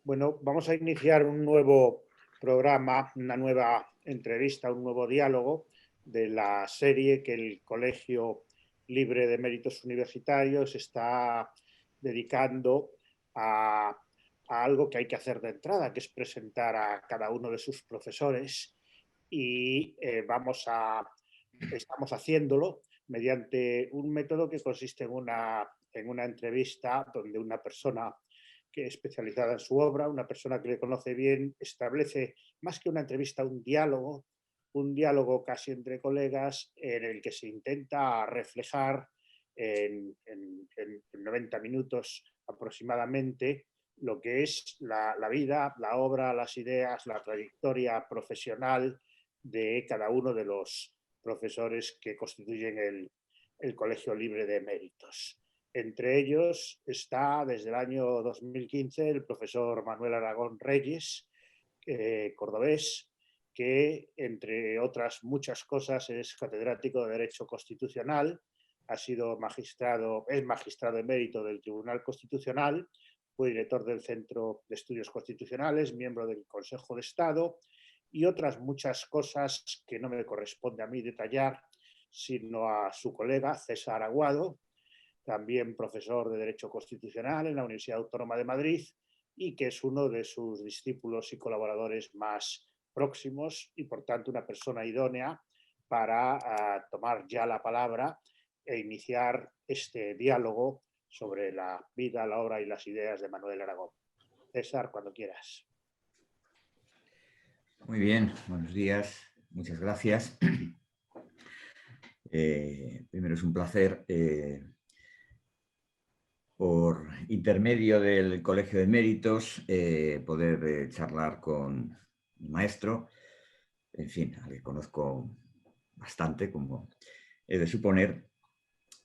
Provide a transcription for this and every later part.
Bueno, vamos a iniciar un nuevo programa, una nueva entrevista, un nuevo diálogo de la serie que el Colegio Libre de Méritos Universitarios está dedicando a algo que hay que hacer de entrada, que es presentar a cada uno de sus profesores y estamos haciéndolo mediante un método que consiste en una entrevista donde una persona que es especializada en su obra, una persona que le conoce bien, establece más que una entrevista, un diálogo casi entre colegas en el que se intenta reflejar en 90 minutos aproximadamente lo que es la vida, la obra, las ideas, la trayectoria profesional de cada uno de los profesores que constituyen el Colegio Libre de Méritos. Entre ellos está desde el año 2015 el profesor Manuel Aragón Reyes, cordobés, que entre otras muchas cosas es catedrático de Derecho Constitucional, es magistrado emérito del Tribunal Constitucional, fue director del Centro de Estudios Constitucionales, miembro del Consejo de Estado y otras muchas cosas que no me corresponde a mí detallar, sino a su colega César Aguado, también profesor de Derecho Constitucional en la Universidad Autónoma de Madrid y que es uno de sus discípulos y colaboradores más próximos y por tanto una persona idónea para tomar ya la palabra e iniciar este diálogo sobre la vida, la obra y las ideas de Manuel Aragón. César, cuando quieras. Muy bien, buenos días, muchas gracias. Primero es un placer, por intermedio del Colegio de Méritos, poder charlar con mi maestro, en fin, al que conozco bastante, como he de suponer,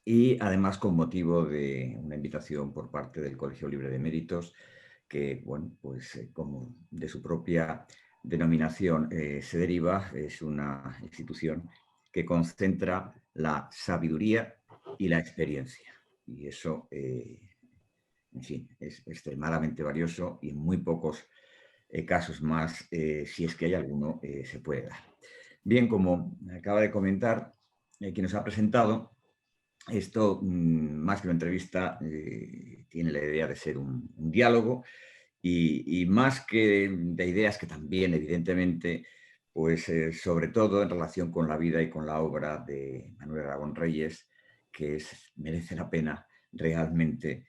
y además con motivo de una invitación por parte del Colegio Libre de Méritos, que, bueno, pues como de su propia denominación se deriva, es una institución que concentra la sabiduría y la experiencia. Y eso, en fin, es extremadamente valioso y en muy pocos casos más, si es que hay alguno, se puede dar. Bien, como acaba de comentar quien nos ha presentado, esto, más que una entrevista, tiene la idea de ser un diálogo y más que de ideas que también, evidentemente, pues sobre todo en relación con la vida y con la obra de Manuel Aragón Reyes, que merece la pena realmente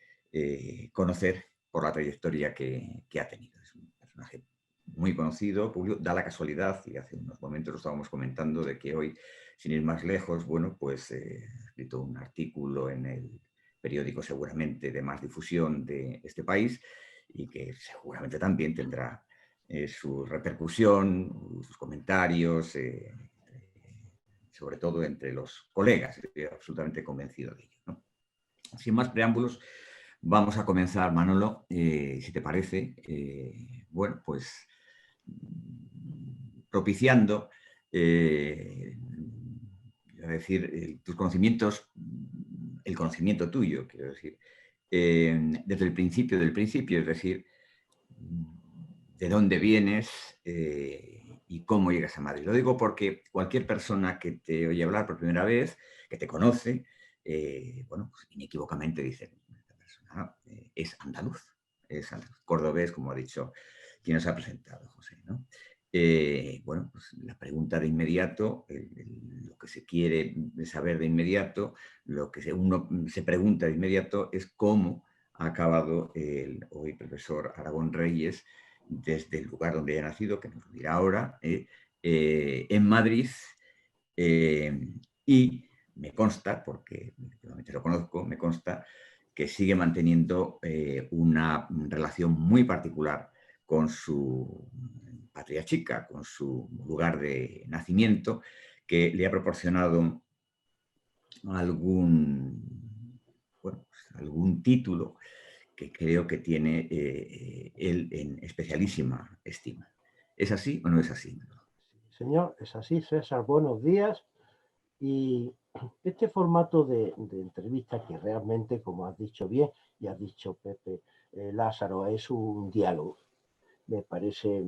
conocer por la trayectoria que ha tenido. Es un personaje muy conocido, da la casualidad, y hace unos momentos lo estábamos comentando, de que hoy, sin ir más lejos, bueno, pues he escrito un artículo en el periódico seguramente de más difusión de este país y que seguramente también tendrá su repercusión, sus comentarios, sobre todo entre los colegas. Estoy absolutamente convencido de ello, ¿no? Sin más preámbulos, vamos a comenzar, Manolo, si te parece. Bueno, pues propiciando, a decir, tus conocimientos, el conocimiento tuyo, quiero decir, desde el principio del principio, es decir, de dónde vienes y cómo llegas a Madrid. Lo digo porque cualquier persona que te oye hablar por primera vez, que te conoce, bueno, pues inequívocamente dice, esta persona es andaluz, cordobés, como ha dicho quien nos ha presentado, José, ¿no? Bueno, pues la pregunta de inmediato, lo que se quiere saber de inmediato, lo que uno se pregunta de inmediato es cómo ha acabado el hoy profesor Aragón Reyes desde el lugar donde haya nacido, que nos lo dirá ahora, en Madrid, y me consta, porque realmente lo conozco, me consta que sigue manteniendo una relación muy particular con su patria chica, con su lugar de nacimiento, que le ha proporcionado algún título que creo que tiene él en especialísima estima. ¿Es así o no es así? Señor, es así, César. Buenos días. Y este formato de entrevista que realmente, como has dicho bien y has dicho Pepe Lázaro, es un diálogo. me parece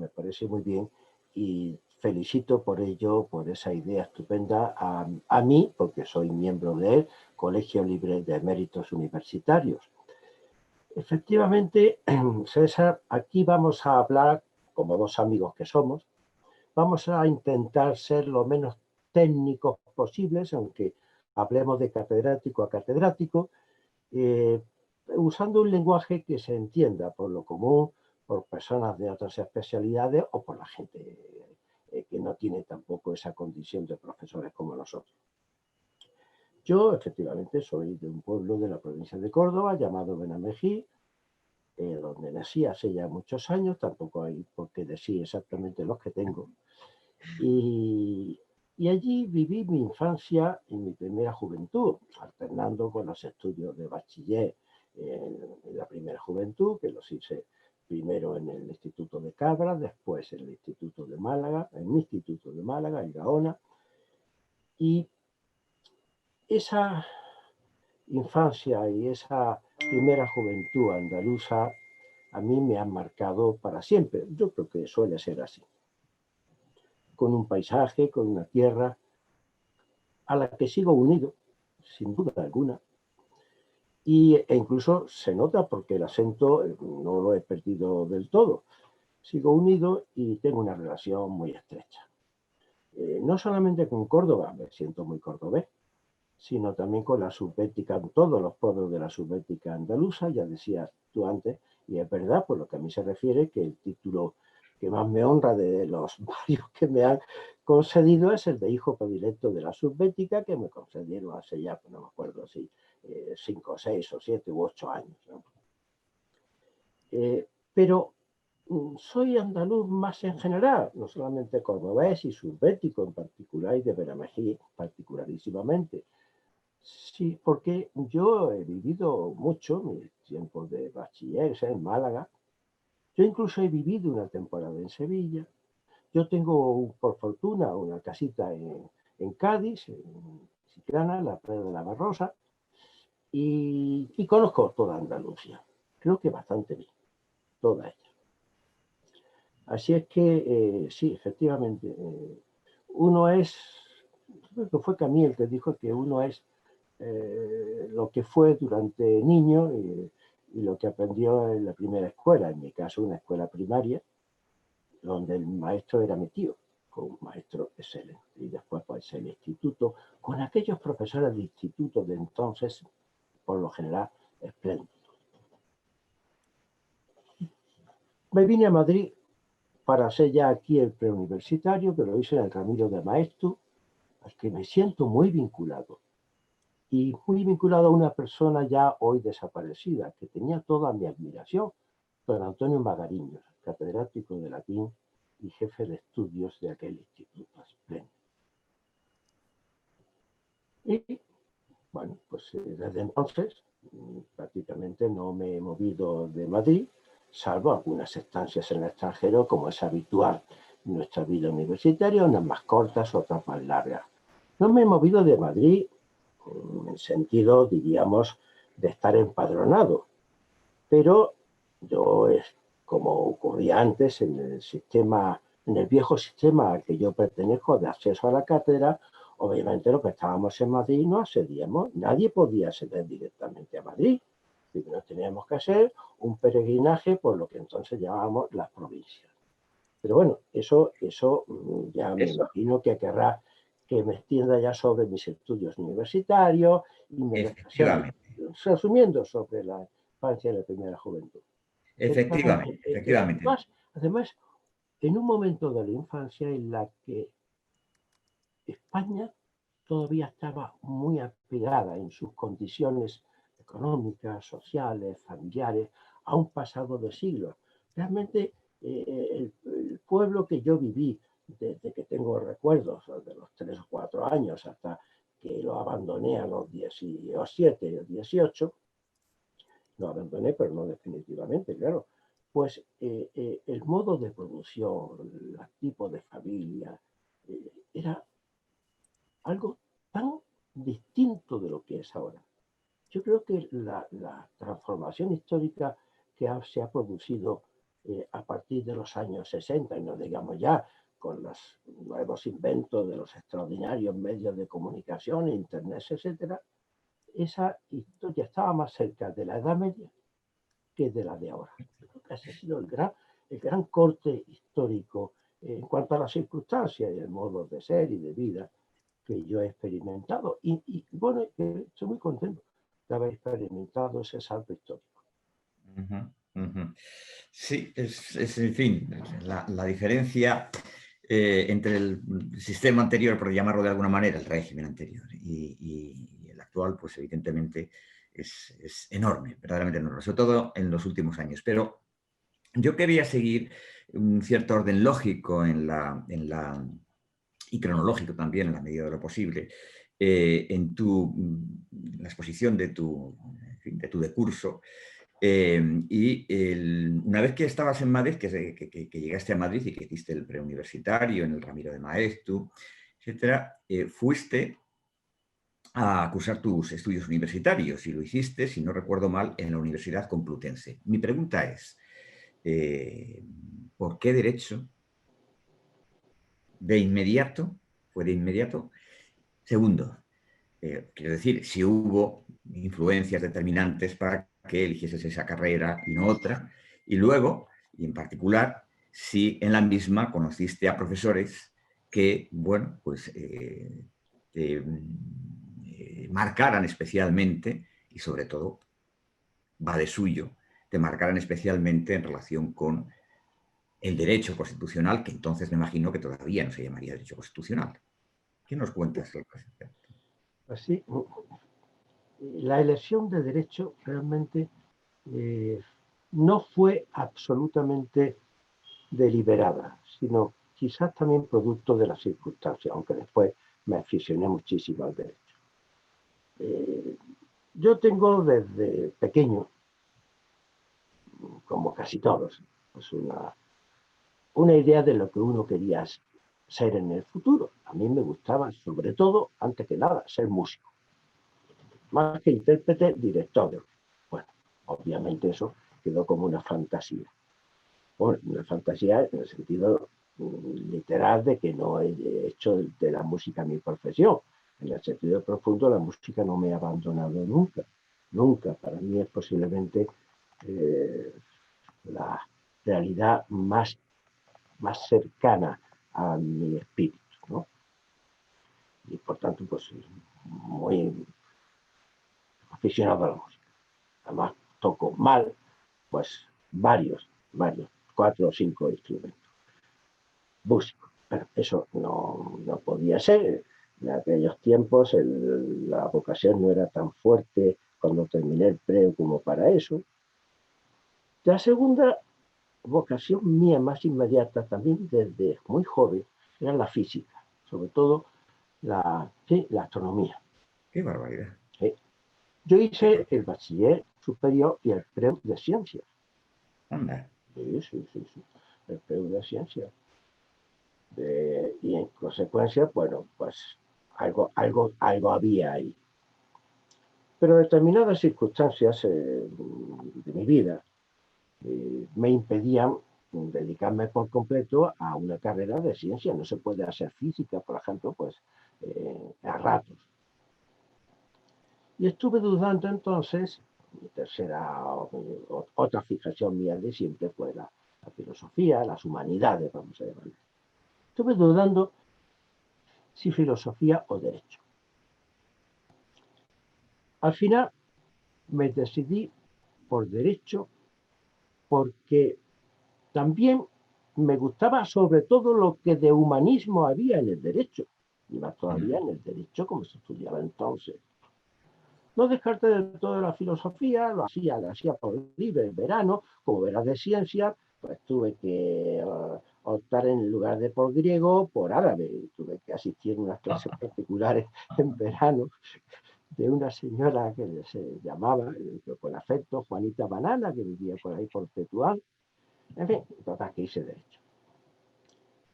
muy bien y felicito por ello, por esa idea estupenda a mí, porque soy miembro del Colegio Libre de Eméritos Universitarios. Efectivamente, César, aquí vamos a hablar, como dos amigos que somos, vamos a intentar ser lo menos técnicos posibles, aunque hablemos de catedrático a catedrático, usando un lenguaje que se entienda por lo común, por personas de otras especialidades o por la gente que no tiene tampoco esa condición de profesores como nosotros. Yo, efectivamente, soy de un pueblo de la provincia de Córdoba llamado Benamejí, donde nací hace ya muchos años, tampoco hay por qué decir exactamente los que tengo. Y allí viví mi infancia y mi primera juventud, alternando con los estudios de bachiller en la primera juventud, que los hice primero en el Instituto de Cabra, después en el Instituto de Málaga, en mi Instituto de Málaga, en Gaona. Y esa infancia y esa primera juventud andaluza a mí me han marcado para siempre. Yo creo que suele ser así. Con un paisaje, con una tierra a la que sigo unido, sin duda alguna. E incluso se nota porque el acento no lo he perdido del todo. Sigo unido y tengo una relación muy estrecha. No solamente con Córdoba, me siento muy cordobés, sino también con la subbética, todos los pueblos de la subbética andaluza, ya decías tú antes, y es verdad, por lo que a mí se refiere, que el título que más me honra de los varios que me han concedido es el de hijo predilecto de la subbética, que me concedieron hace ya, no me acuerdo si 5, 6 o 7 u 8 años, ¿no? Pero soy andaluz más en general, no solamente cordobés y subbético en particular, y de Benamejí particularísimamente. Sí, porque yo he vivido mucho mis tiempos de bachiller en Málaga. Yo incluso he vivido una temporada en Sevilla. Yo tengo, por fortuna, una casita en Cádiz, en Chiclana, en la playa de la Barrosa, y conozco toda Andalucía. Creo que bastante bien, toda ella. Así es que, sí, efectivamente, uno es, creo que fue Camille el que dijo que uno es lo que fue durante niño y lo que aprendió en la primera escuela, en mi caso una escuela primaria, donde el maestro era mi tío, fue un maestro excelente. Y después pues el instituto, con aquellos profesores de instituto de entonces, por lo general, espléndidos. Me vine a Madrid para hacer ya aquí el preuniversitario, que lo hice en el Ramiro de Maeztu, al que me siento muy vinculado. Y muy vinculado a una persona ya hoy desaparecida, que tenía toda mi admiración, don Antonio Magariños, catedrático de latín y jefe de estudios de aquel instituto espléndido. Y bueno, pues desde entonces prácticamente no me he movido de Madrid, salvo algunas estancias en el extranjero, como es habitual en nuestra vida universitaria, unas más cortas, otras más largas. No me he movido de Madrid en el sentido, diríamos, de estar empadronado. Pero yo, como ocurría antes en el sistema, en el viejo sistema al que yo pertenezco de acceso a la cátedra, obviamente los que estábamos en Madrid no accedíamos, nadie podía acceder directamente a Madrid. Primero teníamos que hacer un peregrinaje por lo que entonces llamábamos las provincias. Pero bueno, eso ya me imagino que querrá que me extienda ya sobre mis estudios universitarios y me Efectivamente, resumiendo sobre la infancia y la primera juventud. efectivamente, efectivamente. Además, en un momento de la infancia en la que España todavía estaba muy apegada en sus condiciones económicas, sociales, familiares, a un pasado de siglos. Realmente el pueblo que yo viví desde que tengo recuerdos, de los 3 o 4 años hasta que lo abandoné a los 17 o 18, lo abandoné, pero no definitivamente, claro, pues el modo de producción, el tipo de familia, era algo tan distinto de lo que es ahora. Yo creo que la transformación histórica que se ha producido a partir de los años 60, y no digamos ya con los nuevos inventos de los extraordinarios medios de comunicación, internet, etcétera, esa historia estaba más cerca de la Edad Media que de la de ahora. Creo que ese ha sido el gran corte histórico en cuanto a las circunstancias y el modo de ser y de vida que yo he experimentado. Y bueno, estoy muy contento de haber experimentado ese salto histórico. Sí, en fin, la diferencia entre el sistema anterior, por llamarlo de alguna manera, el régimen anterior, y el actual, pues evidentemente es enorme, verdaderamente enorme, sobre todo en los últimos años. Pero yo quería seguir un cierto orden lógico y cronológico también, en la medida de lo posible, en la exposición de tu decurso. Una vez que estabas en Madrid, que llegaste a Madrid y que hiciste el preuniversitario en el Ramiro de Maeztu, etcétera, fuiste a cursar tus estudios universitarios y lo hiciste, si no recuerdo mal, en la Universidad Complutense. Mi pregunta es, ¿por qué Derecho de inmediato? ¿Fue de inmediato? Segundo, quiero decir, si hubo influencias determinantes para que eligieses esa carrera y no otra. Y luego, y en particular, si en la misma conociste a profesores que, bueno, pues te marcaran especialmente, y sobre todo, va de suyo, te marcaran especialmente en relación con el derecho constitucional, que entonces me imagino que todavía no se llamaría derecho constitucional. ¿Qué nos cuentas al respecto? Así, la elección de derecho realmente no fue absolutamente deliberada, sino quizás también producto de las circunstancias, aunque después me aficioné muchísimo al derecho. Yo tengo desde pequeño, como casi todos, pues una idea de lo que uno quería ser en el futuro. A mí me gustaba, sobre todo, antes que nada, ser músico. Más que intérprete, director. Bueno, obviamente eso quedó como una fantasía. Bueno, una fantasía en el sentido literal de que no he hecho de la música mi profesión. En el sentido profundo, la música no me ha abandonado nunca. Nunca. Para mí es posiblemente la realidad más cercana a mi espíritu, ¿no? Y por tanto, pues muy aficionado a la música. Además, toco mal, pues varios, 4 o 5 instrumentos. Músico. Pero eso no podía ser. En aquellos tiempos la vocación no era tan fuerte cuando terminé el preo como para eso. La segunda vocación mía más inmediata también desde muy joven era la física, sobre todo la astronomía. ¡Qué barbaridad! Yo hice el bachiller superior y el preu de ciencias. Anda. Sí. El preu de ciencias. Y en consecuencia, bueno, pues algo había ahí. Pero determinadas circunstancias de mi vida me impedían dedicarme por completo a una carrera de ciencia. No se puede hacer física, por ejemplo, pues a ratos. Y estuve dudando entonces, otra fijación mía de siempre fue la filosofía, las humanidades, vamos a llamarle. Estuve dudando si filosofía o derecho. Al final me decidí por derecho porque también me gustaba sobre todo lo que de humanismo había en el derecho, y más todavía en el derecho como se estudiaba entonces. No descarté de todo la filosofía, lo hacía por libre en verano, como era de ciencia, pues tuve que optar en lugar de por griego, por árabe. Tuve que asistir a unas clases particulares en verano de una señora que se llamaba, con afecto, Juanita Banana, que vivía por ahí por Tetuán. En fin, total, que hice Derecho.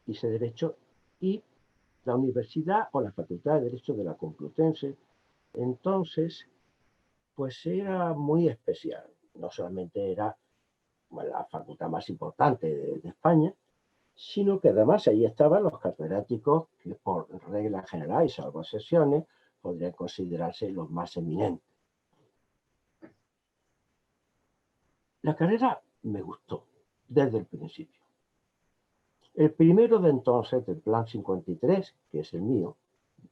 Hice Derecho y la universidad o la Facultad de Derecho de la Complutense, entonces, pues era muy especial. No solamente era la facultad más importante de España, sino que además ahí estaban los catedráticos que por regla general y salvo excepciones podrían considerarse los más eminentes. La carrera me gustó desde el principio. El primero de entonces, del Plan 53, que es el mío,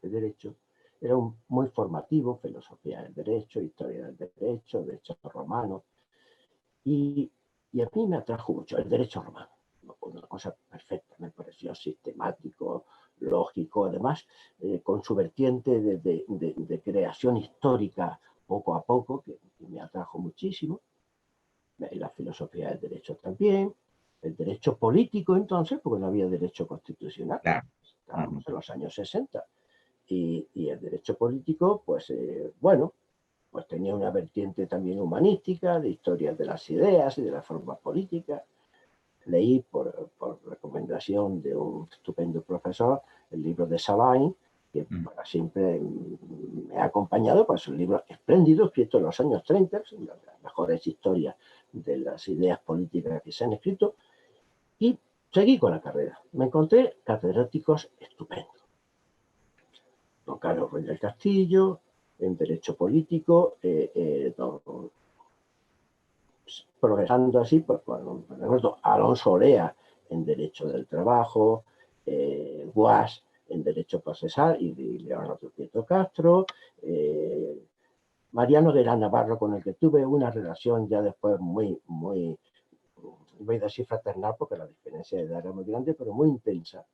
de Derecho, era muy formativo, filosofía del derecho, historia del derecho romano, y a mí me atrajo mucho el derecho romano. Una cosa perfecta, me pareció sistemático, lógico, además, con su vertiente de creación histórica poco a poco, que me atrajo muchísimo. La filosofía del derecho también, el derecho político entonces, porque no había derecho constitucional, Claro. estábamos en los años 60, y el derecho político, pues bueno, pues tenía una vertiente también humanística, de historias de las ideas y de las formas políticas. Leí por recomendación de un estupendo profesor el libro de Savain, que para siempre me ha acompañado, pues es un libro espléndido, escrito en los años 30, las mejores historias de las ideas políticas que se han escrito, y seguí con la carrera. Me encontré catedráticos estupendos. Don Carlos Ruiz del Castillo, en Derecho Político, progresando así, pues, bueno, Alonso Orea en Derecho del Trabajo, Guas en Derecho Procesal y Leonardo Prieto Castro, Mariano de la Navarro, con el que tuve una relación ya después muy, voy a decir fraternal porque la diferencia de edad era muy grande, pero muy intensa.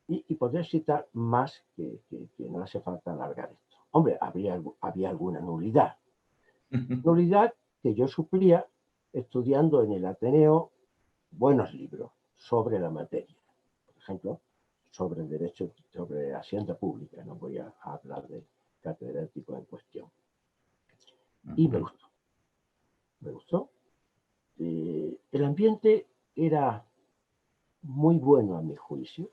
Y podría citar más que no hace falta alargar esto. Hombre, había alguna nulidad. Nulidad que yo suplía estudiando en el Ateneo buenos libros sobre la materia. Por ejemplo, sobre derecho, sobre hacienda pública. No voy a hablar del catedrático en cuestión. Y me gustó. Me gustó. El ambiente era muy bueno a mi juicio.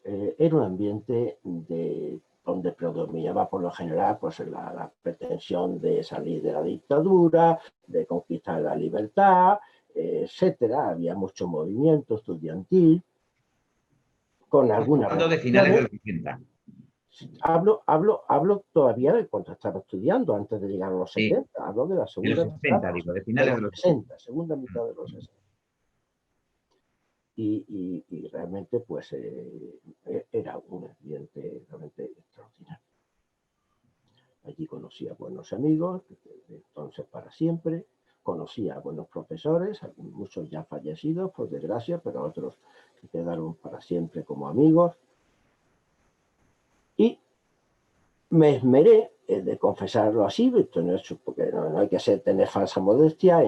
Era un ambiente donde predominaba por lo general pues, la pretensión de salir de la dictadura, de conquistar la libertad, etcétera. Había mucho movimiento estudiantil, con algunas Hablando de finales de los 80. Hablo todavía de cuando estaba estudiando, antes de llegar a los 70. Sí. Hablo de la segunda mitad, digo, de finales de los 60, segunda mitad de los 60. Y realmente pues era un ambiente realmente extraordinario. Allí conocí a buenos amigos, desde entonces para siempre, conocí a buenos profesores, muchos ya fallecidos por desgracia, pero otros que quedaron para siempre como amigos. Y me esmeré, de confesarlo así, esto no es, porque no hay que tener falsa modestia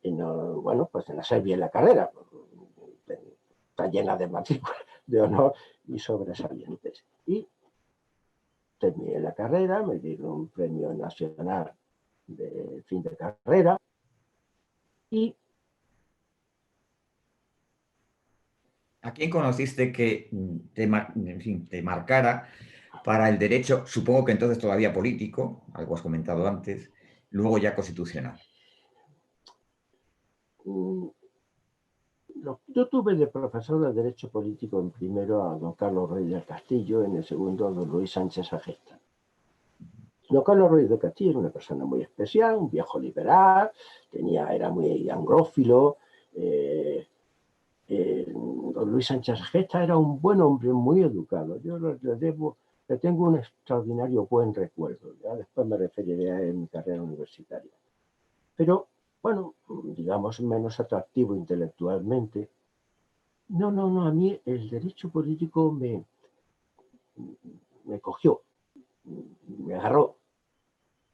bueno, pues en hacer bien la carrera. Está llena de matrículas de honor y sobresalientes. Y terminé la carrera, me dieron un premio nacional de fin de carrera y... ¿A quién conociste que en fin, te marcara para el derecho, supongo que entonces todavía político, algo has comentado antes, luego ya constitucional? Yo tuve de profesor de Derecho Político en primero a don Carlos Ruiz del Castillo, en el segundo a don Luis Sánchez Agesta. Don Carlos Ruiz del Castillo era una persona muy especial, un viejo liberal, era muy angrófilo. Don Luis Sánchez Agesta era un buen hombre, muy educado. Yo le tengo un extraordinario buen recuerdo. Ya después me referiré a él en mi carrera universitaria. Pero, bueno, digamos, menos atractivo intelectualmente. No, a mí el derecho político me cogió, me agarró.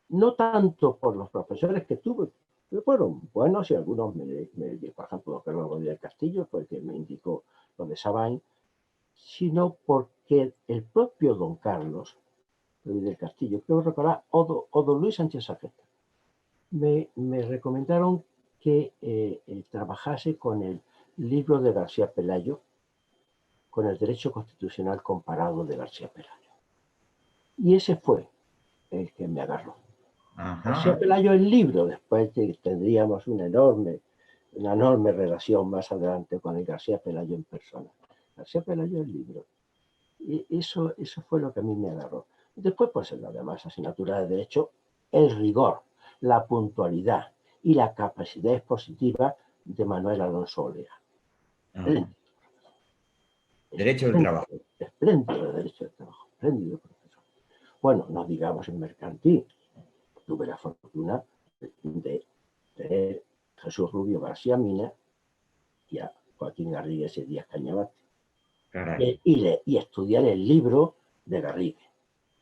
No tanto por los profesores que tuve, que fueron buenos y algunos, por ejemplo, Carlos Rodríguez del Castillo, fue el que me indicó lo de Savain, sino porque el propio don Carlos Rodríguez del Castillo, creo recordar, o don Luis Sánchez Agesta, me recomendaron que trabajase con el libro de García Pelayo, con el derecho constitucional comparado de García Pelayo. Y ese fue el que me agarró. García Ajá. Pelayo el libro, después tendríamos una enorme relación más adelante con el García Pelayo en persona. García Pelayo el libro. Y eso fue lo que a mí me agarró. Después, pues en las demás asignaturas de Derecho, el rigor, la puntualidad y la capacidad expositiva de Manuel Alonso Olea. Ajá. Derecho del Espléndido, trabajo. espléndido de Derecho del Trabajo, espléndido profesor. Bueno, no digamos en mercantil. Tuve la fortuna de tener Jesús Rubio García Mina y a Joaquín Garrigues y Díaz Cañabate. Caray. Y estudiar el libro de Garrigues,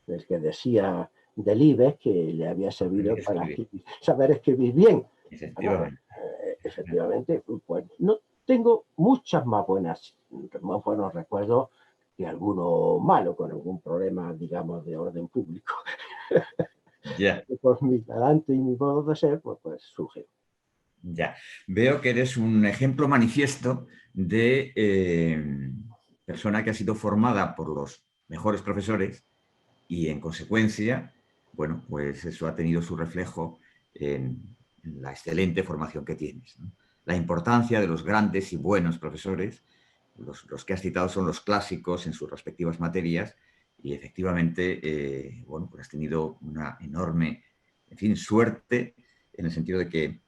el que decía Delibes que le había servido para saber escribir bien. Bueno, Efectivamente. efectivamente, pues no tengo muchas más buenos recuerdos que alguno malo, con algún problema, digamos, de orden público. Ya, Por mi talante y mi modo de ser, pues surge. ya. Veo que eres un ejemplo manifiesto de persona que ha sido formada por los mejores profesores y en consecuencia, bueno, pues eso ha tenido su reflejo en la excelente formación que tienes, ¿no? La importancia de los grandes y buenos profesores, los que has citado son los clásicos en sus respectivas materias y efectivamente, bueno, pues has tenido una enorme, en fin, suerte en el sentido de que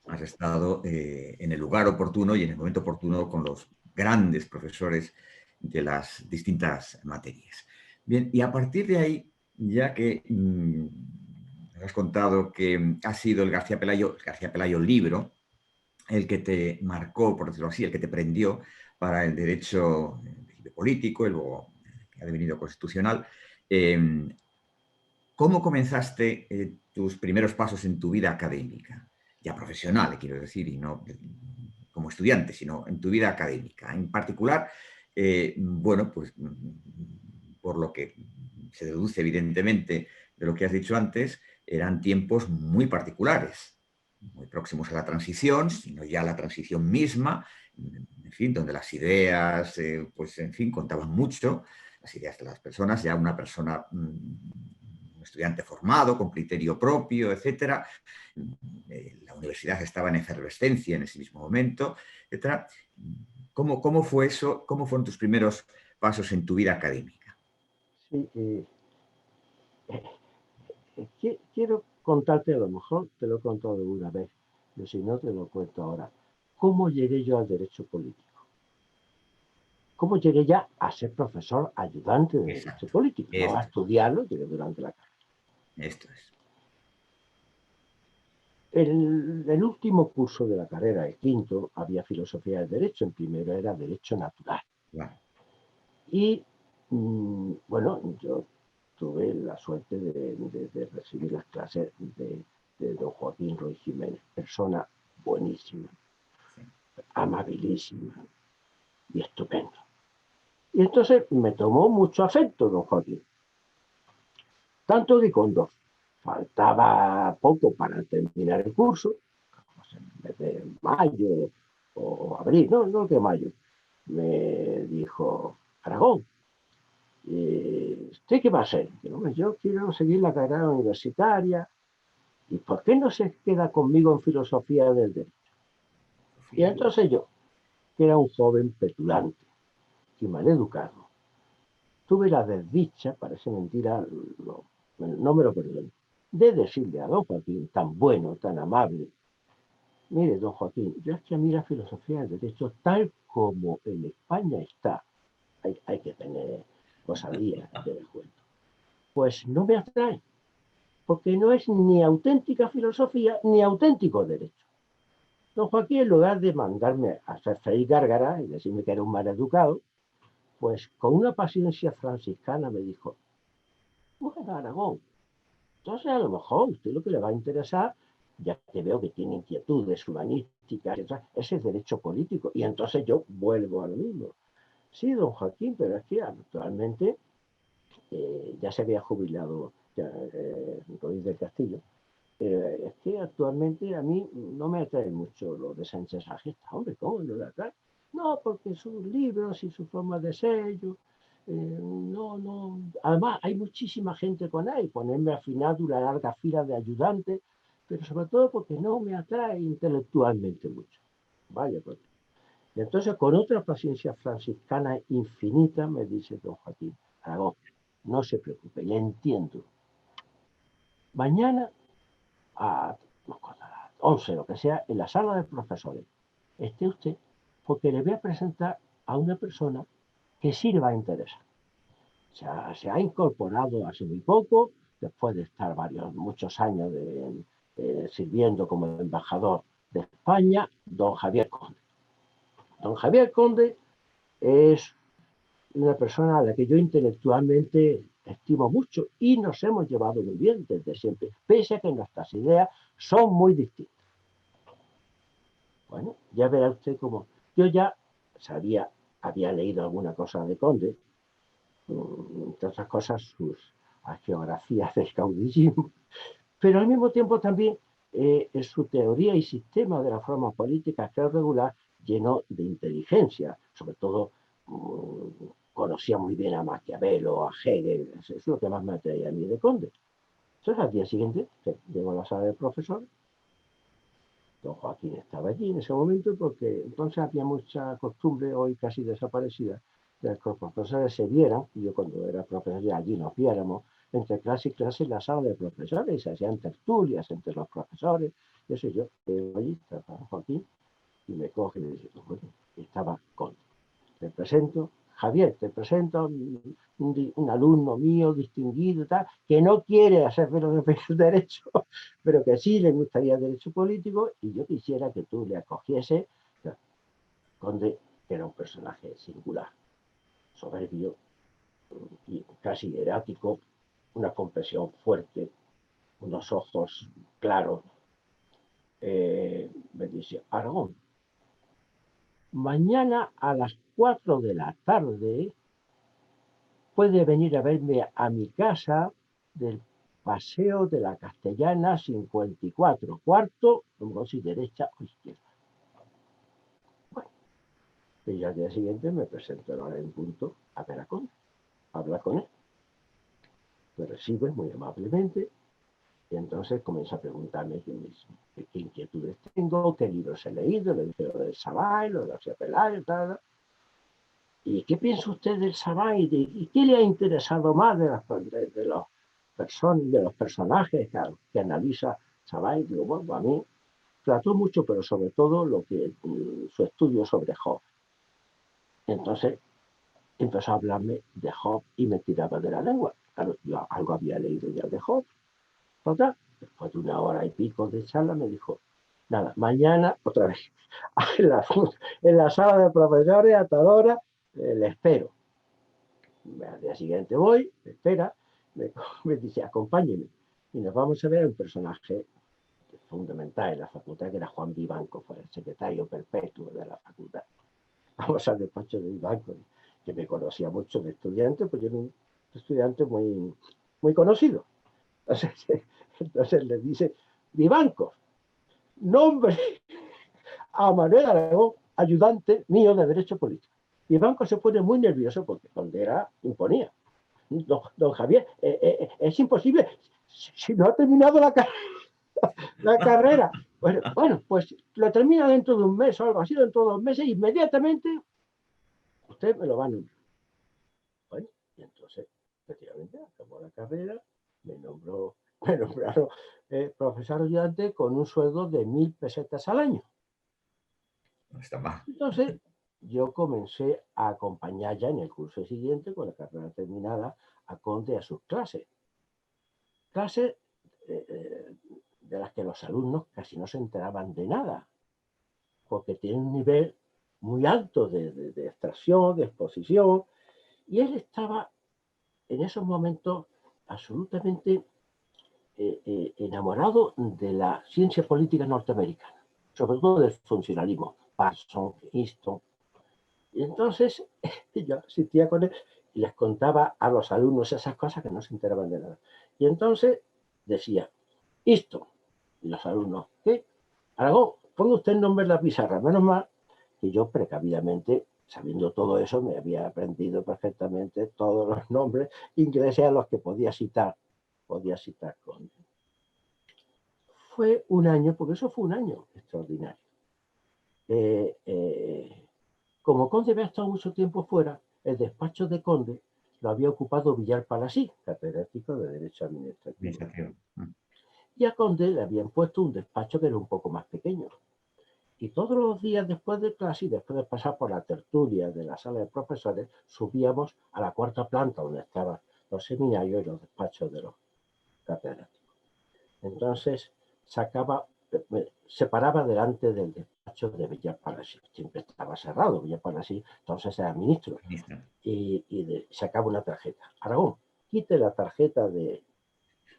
has estado en el lugar oportuno y en el momento oportuno con los grandes profesores de las distintas materias. Bien, y a partir de ahí, ya que has contado que ha sido el García Pelayo libro, el que te marcó, por decirlo así, el que te prendió para el derecho político y luego que ha devenido constitucional, ¿cómo comenzaste tus primeros pasos en tu vida académica? Ya profesional, quiero decir, y no como estudiante, sino en tu vida académica. En particular, bueno, pues por lo que se deduce evidentemente de lo que has dicho antes, eran tiempos muy particulares, muy próximos a la transición, sino ya la transición misma, en fin, donde las ideas, pues en fin, contaban mucho, las ideas de las personas, ya una persona, un estudiante formado, con criterio propio, etcétera. La universidad estaba en efervescencia en ese mismo momento, etcétera. ¿Cómo fue eso? ¿Cómo fueron tus primeros pasos en tu vida académica? Sí, quiero contarte, a lo mejor te lo he contado una vez, pero si no te lo cuento ahora. ¿Cómo llegué yo al derecho político? ¿Cómo llegué ya a ser profesor ayudante de derecho Exacto. político? No a Esto, estudiarlo, llegué durante la carrera. esto es. El último curso de la carrera, el quinto, había filosofía del derecho, en primero era derecho natural. Bueno, Y bueno, yo tuve la suerte de recibir las clases de don Joaquín Ruiz Jiménez, persona buenísima, sí. amabilísima y estupendo. Y entonces me tomó mucho afecto don Joaquín. Tanto que cuando faltaba poco para terminar el curso, en vez de mayo o abril, no que mayo, me dijo, Aragón, ¿usted qué va a hacer? Yo quiero seguir la carrera universitaria. ¿Y por qué no se queda conmigo en filosofía del derecho? Y entonces yo, que era un joven petulante y mal educado, tuve la desdicha, parece mentira, no me lo perdono, de decirle a don Joaquín, tan bueno, tan amable, mire, don Joaquín, yo es que a mí la filosofía del derecho, tal como en España está, hay que tener osadía de descuento, pues no me atrae, porque no es ni auténtica filosofía ni auténtico derecho. Don Joaquín, en lugar de mandarme a hacer freír gárgara y decirme que era un mal educado, pues con una paciencia franciscana me dijo, bueno, Aragón, entonces a lo mejor usted lo que le va a interesar, ya que veo que tiene inquietudes humanísticas, es el derecho político. Y entonces yo vuelvo a lo mismo. Sí, don Joaquín, pero es que actualmente ya se había jubilado Ruiz del Castillo. Es que actualmente a mí no me atrae mucho lo de Sánchez Agesta. Hombre, ¿cómo no le atrae? No, porque sus libros y su forma de ser, no. Además, hay muchísima gente con él, ponerme al final de una larga fila de ayudantes, pero sobre todo porque no me atrae intelectualmente mucho. Vaya, pues. Y entonces, con otra paciencia franciscana infinita, me dice don Joaquín: Aragón, no se preocupe, le entiendo. Mañana a 11, lo que sea, en la sala de profesores, esté usted, porque le voy a presentar a una persona que sí le va a interesar. Se ha incorporado hace muy poco, después de estar muchos años sirviendo como embajador de España, don Javier Conde. Don Javier Conde es una persona a la que yo intelectualmente estimo mucho y nos hemos llevado muy bien desde siempre, pese a que nuestras ideas son muy distintas. Bueno, ya verá usted cómo. Yo ya había leído alguna cosa de Conde, entre otras cosas sus geografías del caudillismo, pero al mismo tiempo también su teoría y sistema de la forma política que es regular, lleno de inteligencia, sobre todo conocía muy bien a Maquiavelo, a Hegel, eso es lo que más me atraía a mí de Conde. Entonces al día siguiente llego a la sala del profesor, don Joaquín estaba allí en ese momento porque entonces había mucha costumbre, hoy casi desaparecida, de que los profesores se vieran, y yo cuando era profesor ya allí nos viéramos, entre clase y clase en la sala de profesores, y se hacían tertulias entre los profesores, y eso yo, allí estaba Joaquín, y me coge y me dice, bueno, estaba Conde. Te presento, Javier, te presento un alumno mío distinguido, tal, que no quiere hacer menos de derecho, pero que sí le gustaría derecho político, y yo quisiera que tú le acogiese. Conde era un personaje singular, soberbio y casi erático, una comprensión fuerte, unos ojos claros. Me dice: Aragón, mañana a las 4 de la tarde puede venir a verme a mi casa del Paseo de la Castellana 54, cuarto, no sé si derecha o izquierda. Bueno, y al día siguiente me presento a la hora en punto a ver a Conde, a hablar con él. Me recibe muy amablemente y entonces comienza a preguntarme qué inquietudes tengo, qué libros he leído, le dije lo del Savall, lo de García Peláez, tal. ¿Y qué piensa usted del Savall? ¿Y qué le ha interesado más de los personajes que analiza Savall? Digo, bueno, a mí trató mucho, pero sobre todo su estudio sobre Job. Entonces empezó a hablarme de Job y me tiraba de la lengua. Claro, yo algo había leído ya de Job. Total, después de 1 hora y pico de charla me dijo: nada, mañana otra vez en la sala de profesores a tal hora, le espero. Al día siguiente voy, me espera, me dice: acompáñeme. Y nos vamos a ver un personaje fundamental en la facultad, que era Juan Vivanco, fue el secretario perpetuo de la facultad. Vamos al despacho de Vivanco, que me conocía mucho de estudiante, pues yo era un estudiante muy, muy conocido. Entonces le dice: Vivanco, nombre a Manuel Aragón, ayudante mío de Derecho Político. Vivanco se pone muy nervioso porque cuando era imponía. Don Javier, es imposible, si no ha terminado la carrera. Bueno, pues lo termina dentro de un mes o algo así, dentro de 2 meses, inmediatamente usted me lo va a nombrar. Bueno, y entonces, efectivamente, acabó la carrera, me nombraron profesor ayudante con un sueldo de 1.000 pesetas al año. No está mal. Entonces, yo comencé a acompañar ya en el curso siguiente, con la carrera terminada, a Conde a sus clases. Clases de las que los alumnos casi no se enteraban de nada, porque tienen un nivel muy alto de extracción, de exposición, y él estaba en esos momentos absolutamente enamorado de la ciencia política norteamericana, sobre todo del funcionalismo, Parsons, Easton. Y entonces yo asistía con él y les contaba a los alumnos esas cosas que no se enteraban de nada. Y entonces decía: Easton. Y los alumnos: ¿qué? Aragón, ponga usted el nombre en la pizarra. Menos mal que yo precavidamente sabiendo todo eso, me había aprendido perfectamente todos los nombres ingleses a los que podía citar Conde. Fue un año, porque eso fue un año extraordinario. Como Conde había estado mucho tiempo fuera, el despacho de Conde lo había ocupado Villar Palasí, catedrático de Derecho Administrativo. Y a Conde le habían puesto un despacho que era un poco más pequeño. Y todos los días después de clase y después de pasar por la tertulia de la sala de profesores, subíamos a la cuarta planta donde estaban los seminarios y los despachos de los catedráticos. Entonces se paraba delante del despacho de Villar Palasí. Siempre estaba cerrado Villar Palasí, entonces era ministro. Y sacaba una tarjeta. Aragón, quite la tarjeta de...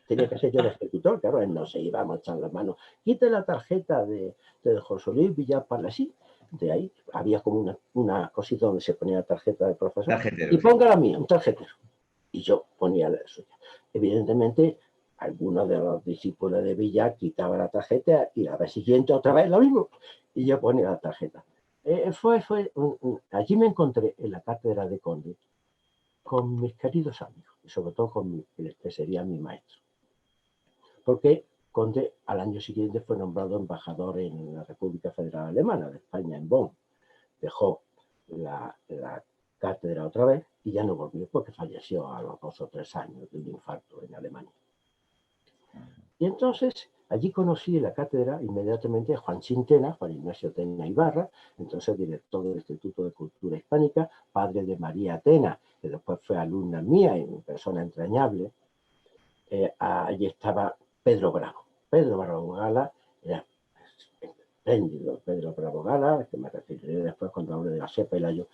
Tenía que ser yo el ejecutor, claro, él no se iba a manchar las manos. Quite la tarjeta de José Luis Villar Palasí. De ahí había como una cosita donde se ponía la tarjeta de profesor. Tarjetero, y ponga la mía, un tarjetero. Y yo ponía la suya. Evidentemente, algunos de los discípulos de Villar quitaba la tarjeta y la vez siguiente otra vez lo mismo. Y yo ponía la tarjeta. Allí me encontré en la cátedra de Conde con mis queridos amigos y sobre todo con el que sería mi maestro. Porque Conde al año siguiente fue nombrado embajador en la República Federal Alemana de España, en Bonn. Dejó la cátedra otra vez y ya no volvió porque falleció a los 2 o 3 años de un infarto en Alemania. Y entonces allí conocí en la cátedra inmediatamente a Juan Ignacio Tena Ibarra, entonces director del Instituto de Cultura Hispánica, padre de María Tena, que después fue alumna mía y persona entrañable. Allí estaba Pedro Bravo. Pedro Bravo Gala era espléndido. Pedro Bravo Gala, que me referiré después cuando hable de García Pelayo,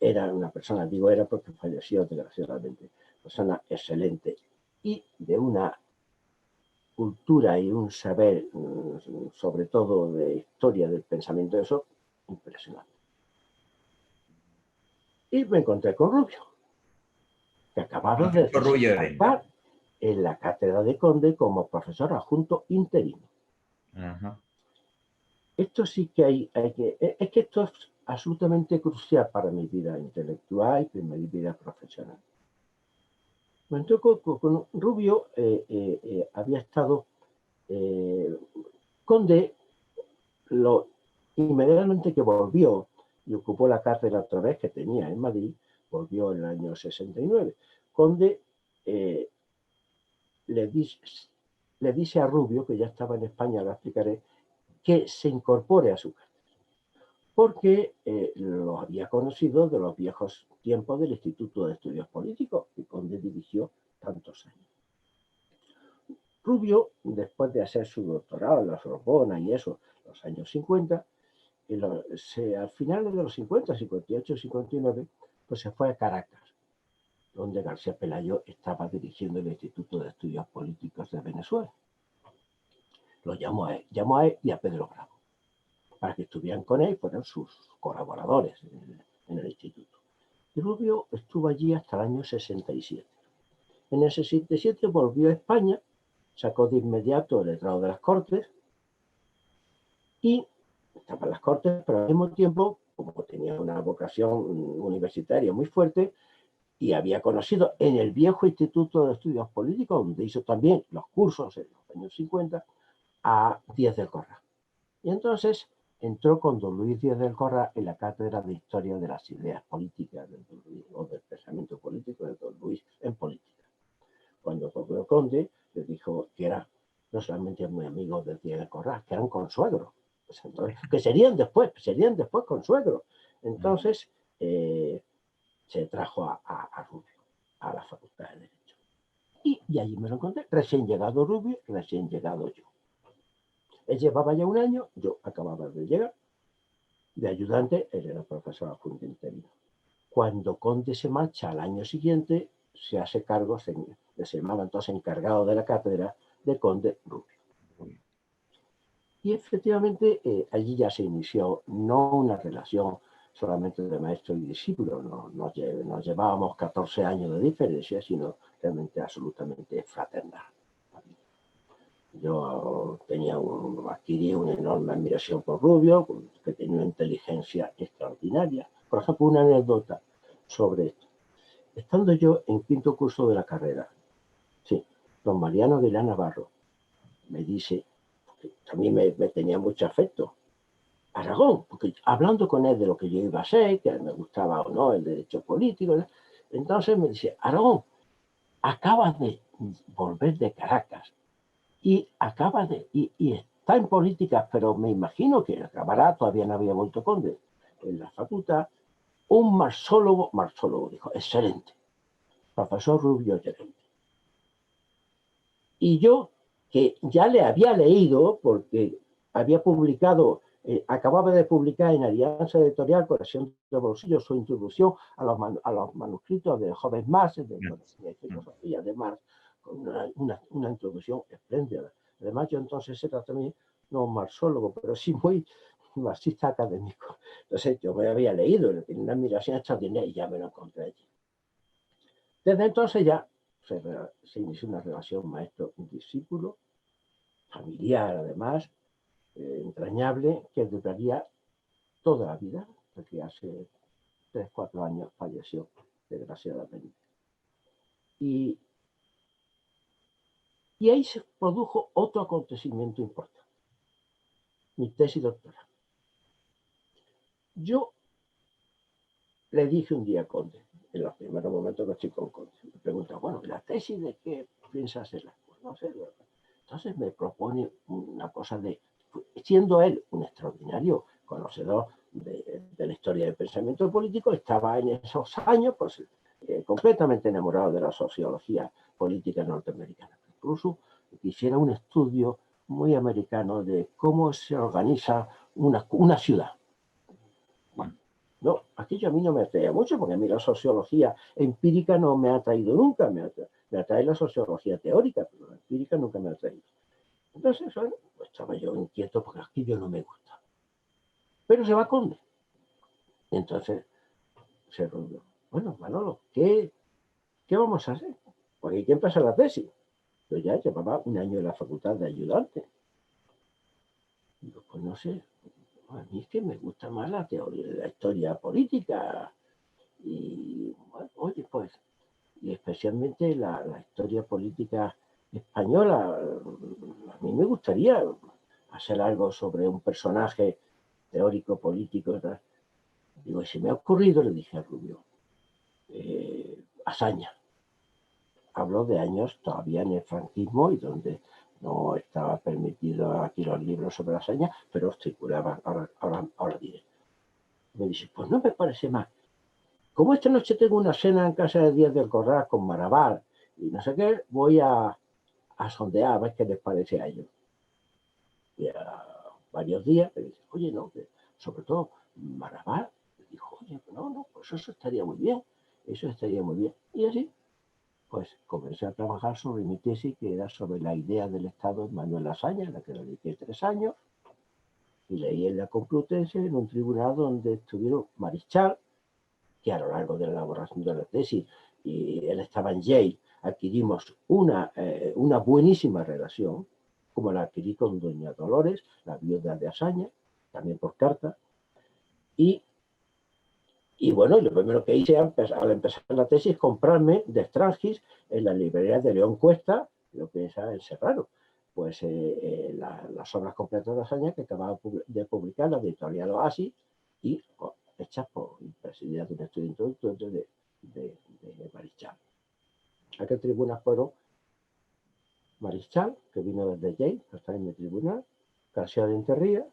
era una persona, digo era porque falleció desgraciadamente, persona excelente y de una cultura y un saber, sobre todo de historia del pensamiento, eso, impresionante. Y me encontré con Rubio, que acababa de desembarcar en la cátedra de Conde como profesor adjunto interino. Esto sí que hay que... Es que esto es absolutamente crucial para mi vida intelectual y para mi vida profesional. Entonces, con Rubio había estado... Conde, inmediatamente que volvió y ocupó la cátedra otra vez que tenía en Madrid, volvió en el año 69. Conde le dice a Rubio, que ya estaba en España, lo explicaré, que se incorpore a su cátedra, porque lo había conocido de los viejos tiempos del Instituto de Estudios Políticos, que Conde dirigió tantos años. Rubio, después de hacer su doctorado en la Sorbona y eso, los años 50, al final de los 50, 58, 59, pues se fue a Caracas, donde García Pelayo estaba dirigiendo el Instituto de Estudios Políticos de Venezuela. Lo llamó a él y a Pedro Bravo, para que estuvieran con él, fueran sus colaboradores en el instituto. Y Rubio estuvo allí hasta el año 67. En el 67 volvió a España, sacó de inmediato el letrado de las Cortes y estaba en las Cortes, pero al mismo tiempo, como tenía una vocación universitaria muy fuerte y había conocido en el viejo Instituto de Estudios Políticos, donde hizo también los cursos en los años 50, a Díaz del Corral. Y entonces entró con don Luis Díaz del Corral en la cátedra de Historia de las Ideas Políticas o del pensamiento político de don Luis en política. Cuando volvió Conde, le dijo que era no solamente muy amigo de Díaz del Corral, que eran consuegros, pues entonces, que serían después consuegros. Entonces se trajo a Rubio a la Facultad de Derecho. Y allí me lo encontré, recién llegado Rubio, recién llegado yo. Él llevaba ya un año, yo acababa de llegar. De ayudante, él era profesor adjunto interino. Cuando Conde se marcha al año siguiente, se hace cargo, se llamaba entonces encargado de la cátedra de Conde Rubio. Y efectivamente allí ya se inició no una relación solamente de maestro y discípulo, nos llevábamos 14 años de diferencia, sino realmente absolutamente fraternal. Yo adquirí una enorme admiración por Rubio, que tenía una inteligencia extraordinaria, Por ejemplo, una anécdota sobre esto. Estando yo en quinto curso de la carrera, sí, don Mariano de la Navarro me dice, que también me tenía mucho afecto, Aragón, porque hablando con él de lo que yo iba a ser, que me gustaba o no el derecho político, ¿no? Entonces me dice, Aragón, acabas de volver de Caracas y está en política, pero me imagino que acabará, todavía no había vuelto conde en la facultad, un marsólogo, dijo, excelente, profesor Rubio Gerente. Y yo, que ya le había leído, porque había publicado, acababa de publicar en Alianza Editorial, Colección de Bolsillos, su introducción a los manuscritos de Joven Marx, de filosofía de Marx, con una introducción espléndida. Además, yo entonces era también, no un marxólogo, pero sí muy marxista académico. Entonces, yo me había leído, en una admiración extraordinaria, y ya me lo encontré allí. Desde entonces ya se inició una relación maestro-discípulo, familiar además, entrañable, que duraría toda la vida, porque hace 3 o 4 años falleció, desgraciadamente. Y ahí se produjo otro acontecimiento importante, mi tesis doctoral. Yo le dije un día a Conde, en los primeros momentos que estoy con Conde, me pregunta, bueno, ¿la tesis de qué piensas hacerla? Pues no sé, ¿verdad? Entonces me propone una cosa de, siendo él un extraordinario conocedor de la historia del pensamiento político, estaba en esos años pues, completamente enamorado de la sociología política norteamericana. Incluso quisiera un estudio muy americano de cómo se organiza una ciudad. Bueno, no, aquello a mí no me atraía mucho, porque a mí la sociología empírica no me ha atraído nunca, me atrae la sociología teórica, pero la empírica nunca me ha atraído. Entonces, bueno, pues estaba yo inquieto porque aquello no me gusta. Pero se va Conde. Entonces, se reunió. Bueno, Manolo, ¿qué vamos a hacer? Porque hay que empezar la tesis. Yo ya llevaba un año en la facultad de ayudante. Digo, pues no sé, a mí es que me gusta más la teoría, la historia política. Y, bueno, oye, pues, y especialmente la historia política española. A mí me gustaría hacer algo sobre un personaje teórico, político. Digo, y se me ha ocurrido, le dije a Rubio, Azaña. Hablo de años todavía en el franquismo y donde no estaba permitido aquí los libros sobre Azaña, pero circulaban, ahora diré. Me dice, pues no me parece mal. Como esta noche tengo una cena en casa de Díaz del Corral con Marabal y no sé qué, voy a sondear a ver qué les parece a ellos. Y a varios días me dice, oye, no, que sobre todo Marabal, me dijo, oye, no, pues eso estaría muy bien, eso estaría muy bien. Y así, pues comencé a trabajar sobre mi tesis, que era sobre la idea del Estado en Manuel Azaña, en la que dediqué 3 años, y leí en la Complutense, en un tribunal donde estuvieron Marichal, que a lo largo de la elaboración de la tesis, y él estaba en Yale, adquirimos una buenísima relación, como la adquirí con doña Dolores, la viuda de Azaña, también por carta, y bueno, lo primero que hice al empezar la tesis es comprarme de Strangis en la librería de León Cuesta, lo que es en Serrano, pues las obras completas de Azaña que acababa de publicar la editorial Oasis y hechas por presididas de un estudio introductorio de Marichal. ¿A qué tribunas fueron? Marichal, que vino desde Yale, que está en mi tribunal, García de Interría,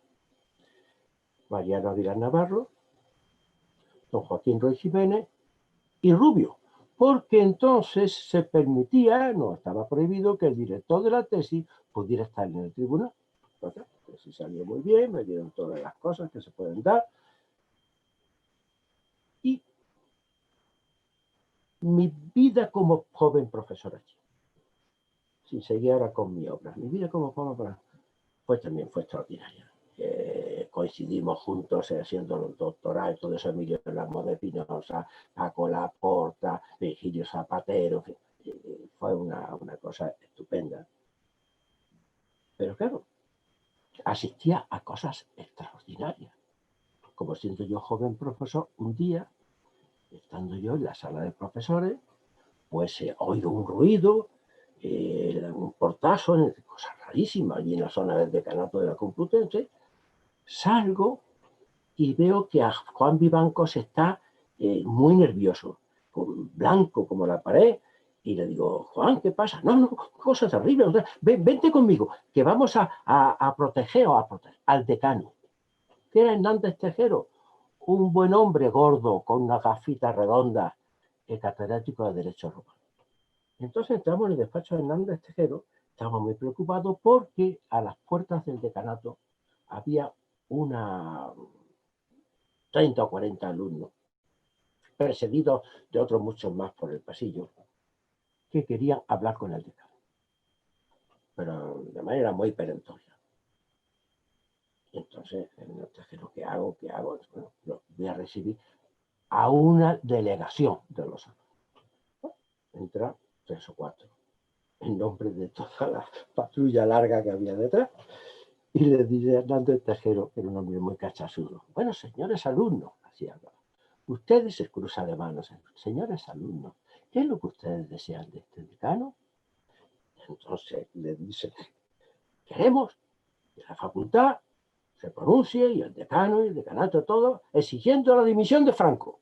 Mariano Aguilar Navarro, don Joaquín Ruiz Jiménez y Rubio, porque entonces se permitía, no estaba prohibido, que el director de la tesis pudiera estar en el tribunal. Entonces, pues sí salió muy bien, me dieron todas las cosas que se pueden dar. Y mi vida como joven profesor aquí, sin seguir ahora con mi obra, mi vida como joven profesor, pues también fue extraordinaria. Coincidimos juntos haciendo los doctorados, todo eso, Emilio Ramos de Pinoza, Paco Laporta, Virgilio Zapatero, fue una cosa estupenda. Pero claro, asistía a cosas extraordinarias, como siendo yo joven profesor, un día, estando yo en la sala de profesores, pues he oído un ruido, un portazo, cosas rarísimas, allí en la zona del decanato de la Complutense. Salgo y veo que a Juan Vivancos está muy nervioso, blanco como la pared, y le digo, Juan, ¿qué pasa? No, no, cosa terrible, vente conmigo, que vamos a proteger al decano, que era Hernández Tejero, un buen hombre gordo con una gafita redonda, catedrático de Derecho Romano. Entonces entramos en el despacho de Hernández Tejero, estábamos muy preocupados porque a las puertas del decanato había una 30 o 40 alumnos, perseguidos de otros muchos más por el pasillo, que querían hablar con el decano, pero de manera muy perentoria. Y entonces, el tercero, ¿qué hago? Bueno, voy a recibir a una delegación de los alumnos. Entra 3 o 4, en nombre de toda la patrulla larga que había detrás, y le dice a Hernández Tejero, que era un hombre muy cachazudo, bueno, señores alumnos, así hablaba, ustedes se cruzan de manos, señores alumnos, ¿qué es lo que ustedes desean de este decano? Entonces le dice, queremos que la facultad se pronuncie, y el decano y el decanato, todo, exigiendo la dimisión de Franco.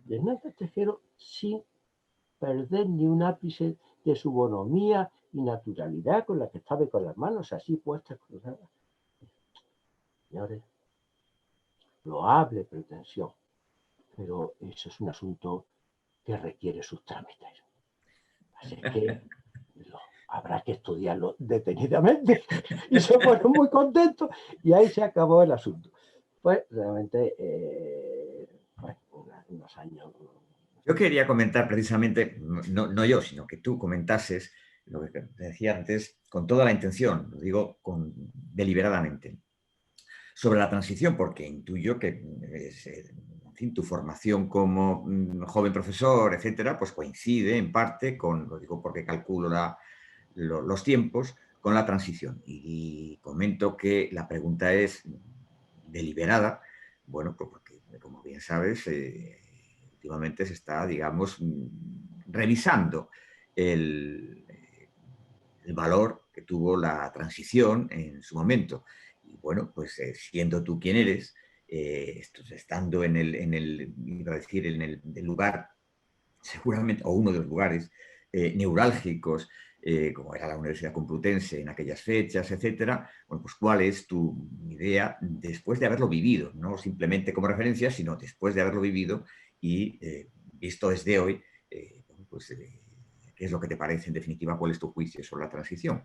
Y Hernández Tejero, sin perder ni un ápice de su bonomía y naturalidad con la que estaba, con las manos así puestas, cruzadas. Señores, loable pretensión, pero eso es un asunto que requiere sus trámites. Así que habrá que estudiarlo detenidamente. Y se fueron muy contentos y ahí se acabó el asunto. Pues realmente, bueno, unos años. Yo quería comentar precisamente, no yo, sino que tú comentases lo que te decía antes, con toda la intención, lo digo deliberadamente, sobre la transición, porque intuyo que en fin, tu formación como joven profesor, etcétera, pues coincide en parte con, lo digo porque calculo los tiempos, con la transición. Y comento que la pregunta es deliberada, bueno, pues porque, como bien sabes, últimamente se está, digamos, revisando el valor que tuvo la transición en su momento. Y bueno, pues siendo tú quien eres, estando iba a decir, en el lugar, seguramente, o uno de los lugares neurálgicos, como era la Universidad Complutense en aquellas fechas, etcétera, bueno, pues cuál es tu idea después de haberlo vivido, no simplemente como referencia, sino después de haberlo vivido y visto desde hoy, bueno, pues ¿qué es lo que te parece en definitiva? ¿Cuál es tu juicio sobre la transición?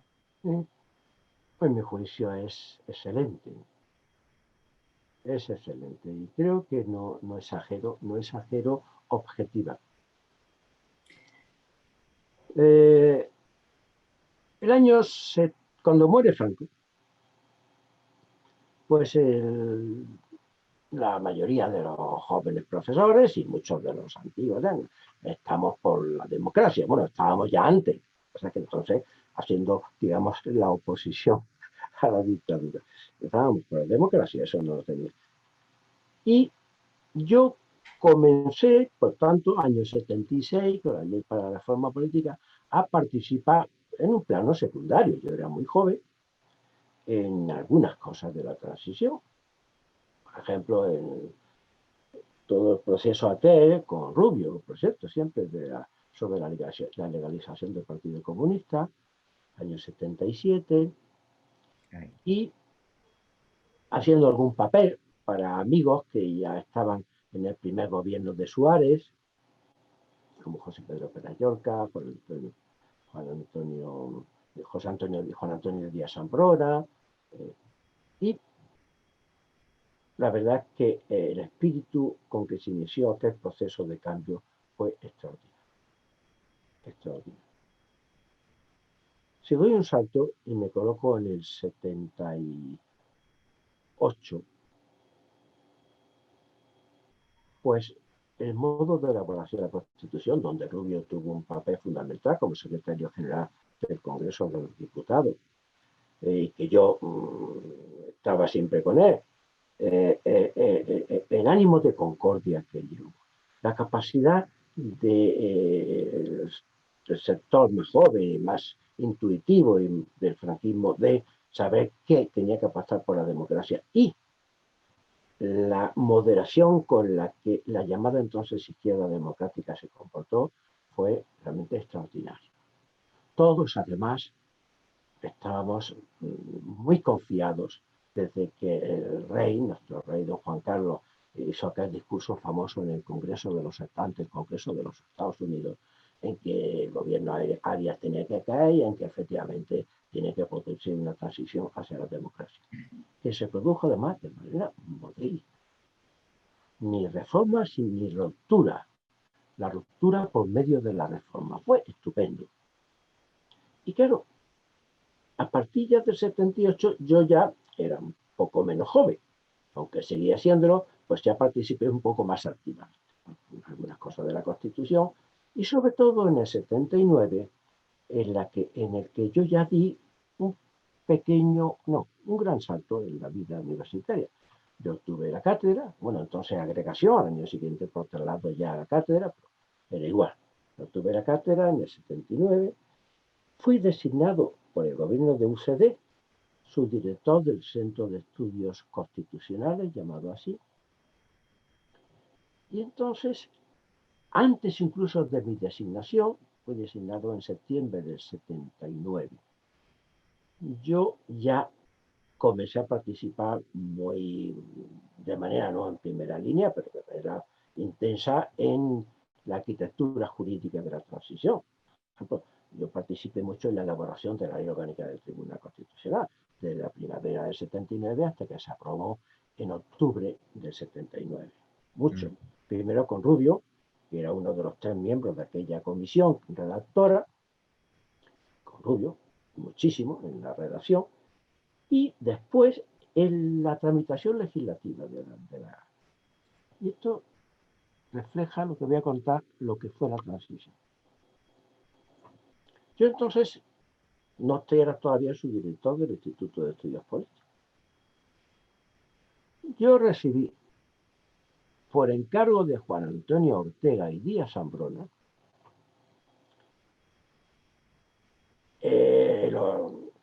Pues mi juicio es excelente. Es excelente. Y creo que no exagero objetiva. El año, cuando muere Franco, pues la mayoría de los jóvenes profesores y muchos de los antiguos estamos por la democracia. Bueno, estábamos ya antes, o sea que entonces haciendo, digamos, la oposición a la dictadura. Estábamos por la democracia, eso no lo tenía. Y yo comencé, por tanto, año 76, con la ley para la reforma política, a participar en un plano secundario. Yo era muy joven en algunas cosas de la transición. Por ejemplo, en todo el proceso aquel con Rubio, por cierto, siempre sobre la legalización del Partido Comunista, año 77, y haciendo algún papel para amigos que ya estaban en el primer gobierno de Suárez, como José Pedro Perayolca, Juan Antonio Díaz Ambrona, y la verdad es que el espíritu con que se inició aquel proceso de cambio fue extraordinario. Extraordinario. Si doy un salto y me coloco en el 78, pues el modo de elaboración de la Constitución, donde Rubio tuvo un papel fundamental como secretario general del Congreso de los Diputados, y que yo estaba siempre con él, el ánimo de concordia que hubo, la capacidad del sector más joven y más intuitivo del franquismo de saber qué tenía que pasar por la democracia y la moderación con la que la llamada entonces izquierda democrática se comportó fue realmente extraordinaria. Todos además estábamos muy confiados desde que el rey, nuestro rey don Juan Carlos, hizo aquel discurso famoso en el Congreso de los el Congreso de los Estados Unidos, en que el gobierno Arias tenía que caer y en que efectivamente tiene que producir una transición hacia la democracia, que se produjo además de manera modélica. Ni reformas ni ruptura. La ruptura por medio de la reforma fue estupendo. Y claro, a partir ya del 78 yo ya era un poco menos joven, aunque seguía siéndolo, pues ya participé un poco más activamente en algunas cosas de la Constitución y sobre todo en el 79 en el que yo ya di un gran salto en la vida universitaria. Yo tuve la cátedra, bueno, entonces agregación, al año siguiente por traslado ya a la cátedra, pero era igual. Yo tuve la cátedra en el 79, fui designado por el gobierno de UCD, subdirector del Centro de Estudios Constitucionales, llamado así. Y entonces, antes incluso de mi designación, fui designado en septiembre del 79. Yo ya comencé a participar de manera no en primera línea, pero de manera intensa en la arquitectura jurídica de la transición. Por ejemplo, yo participé mucho en la elaboración de la Ley Orgánica del Tribunal Constitucional, desde la primavera del 79 hasta que se aprobó en octubre del 79. Mucho. Primero con Rubio, que era uno de los 3 miembros de aquella comisión redactora, con Rubio, muchísimo en la redacción, y después en la tramitación legislativa de la. Y esto refleja lo que voy a contar, lo que fue la transición. Yo entonces no era todavía subdirector del Instituto de Estudios Políticos. Yo recibí, por encargo de Juan Antonio Ortega y Díaz Ambrona,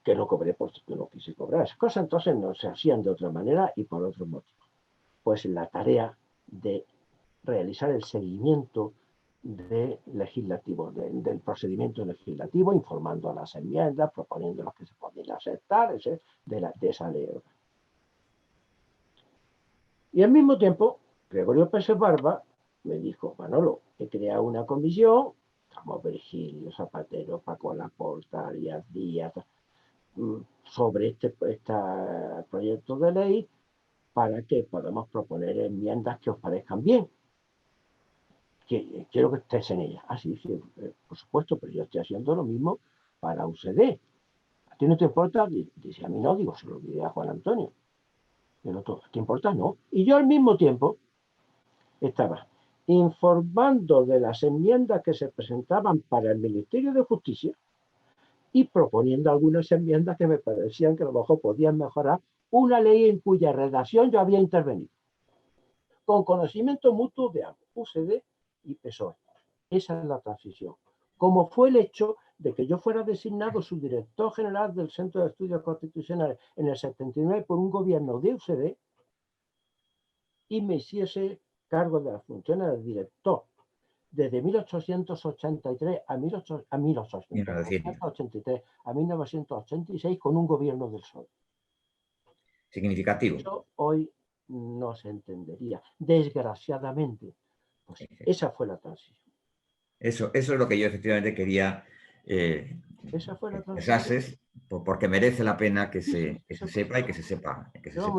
que no cobré porque no quise cobrar. Esas cosas entonces no se hacían de otra manera y por otros motivos. Pues la tarea de realizar el seguimiento del procedimiento legislativo, informando a las enmiendas, proponiendo las que se podían aceptar, de esa ley. Y al mismo tiempo, Gregorio Pérez Barba me dijo: Manolo, he creado una comisión, estamos Virgilio, Zapatero, Paco Laporta, Arias Díaz, sobre este proyecto de ley, para que podamos proponer enmiendas que os parezcan bien. Quiero que estés en ella. Sí, por supuesto, pero yo estoy haciendo lo mismo para UCD. ¿A ti no te importa? Dice, a mí no, digo, se lo diré a Juan Antonio. El otro, ¿te importa? No. Y yo al mismo tiempo estaba informando de las enmiendas que se presentaban para el Ministerio de Justicia y proponiendo algunas enmiendas que me parecían que a lo mejor podían mejorar una ley en cuya redacción yo había intervenido. Con conocimiento mutuo de ambos, UCD y PSOE. Esa es la transición. Como fue el hecho de que yo fuera designado subdirector general del Centro de Estudios Constitucionales en el 79 por un gobierno de UCD y me hiciese cargo de las funciones de director desde 1883 a 1986 con un gobierno del PSOE. Significativo. Eso hoy no se entendería, desgraciadamente. Pues esa fue la transición. Eso es lo que yo efectivamente quería esa fue la transición. Porque merece la pena que se sepa y que se sepa.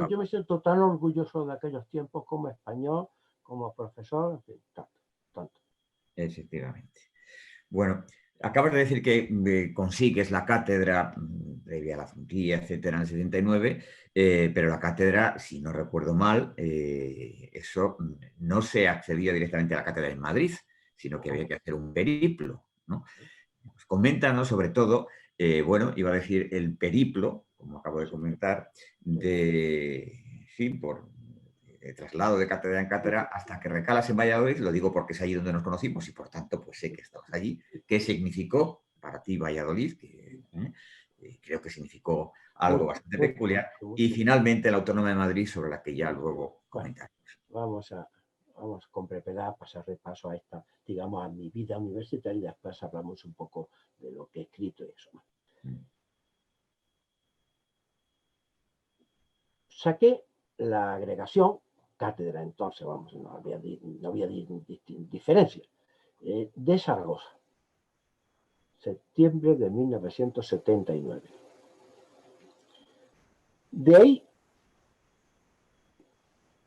Yo me siento tan orgulloso de aquellos tiempos como español, como profesor, tanto. Efectivamente. Bueno, acabas de decir que consigues la cátedra previa a la Fruntilla, etcétera, en el 79, pero la cátedra, si no recuerdo mal, eso no se accedía directamente a la cátedra en Madrid, sino que había que hacer un periplo, ¿no? Pues coméntanos sobre todo, iba a decir el periplo, como acabo de comentar, traslado de cátedra en cátedra hasta que recalas en Valladolid. Lo digo porque es allí donde nos conocimos y por tanto pues sé que estabas allí. ¿Qué significó para ti Valladolid? Creo que significó algo bastante peculiar. Y finalmente la Autónoma de Madrid, sobre la que ya luego comentaremos. Vamos con brevedad a pasar repaso a esta, digamos, a mi vida universitaria y después hablamos un poco de lo que he escrito y eso. Saqué la agregación, cátedra entonces, vamos, no había diferencia, de Zaragoza, septiembre de 1979. De ahí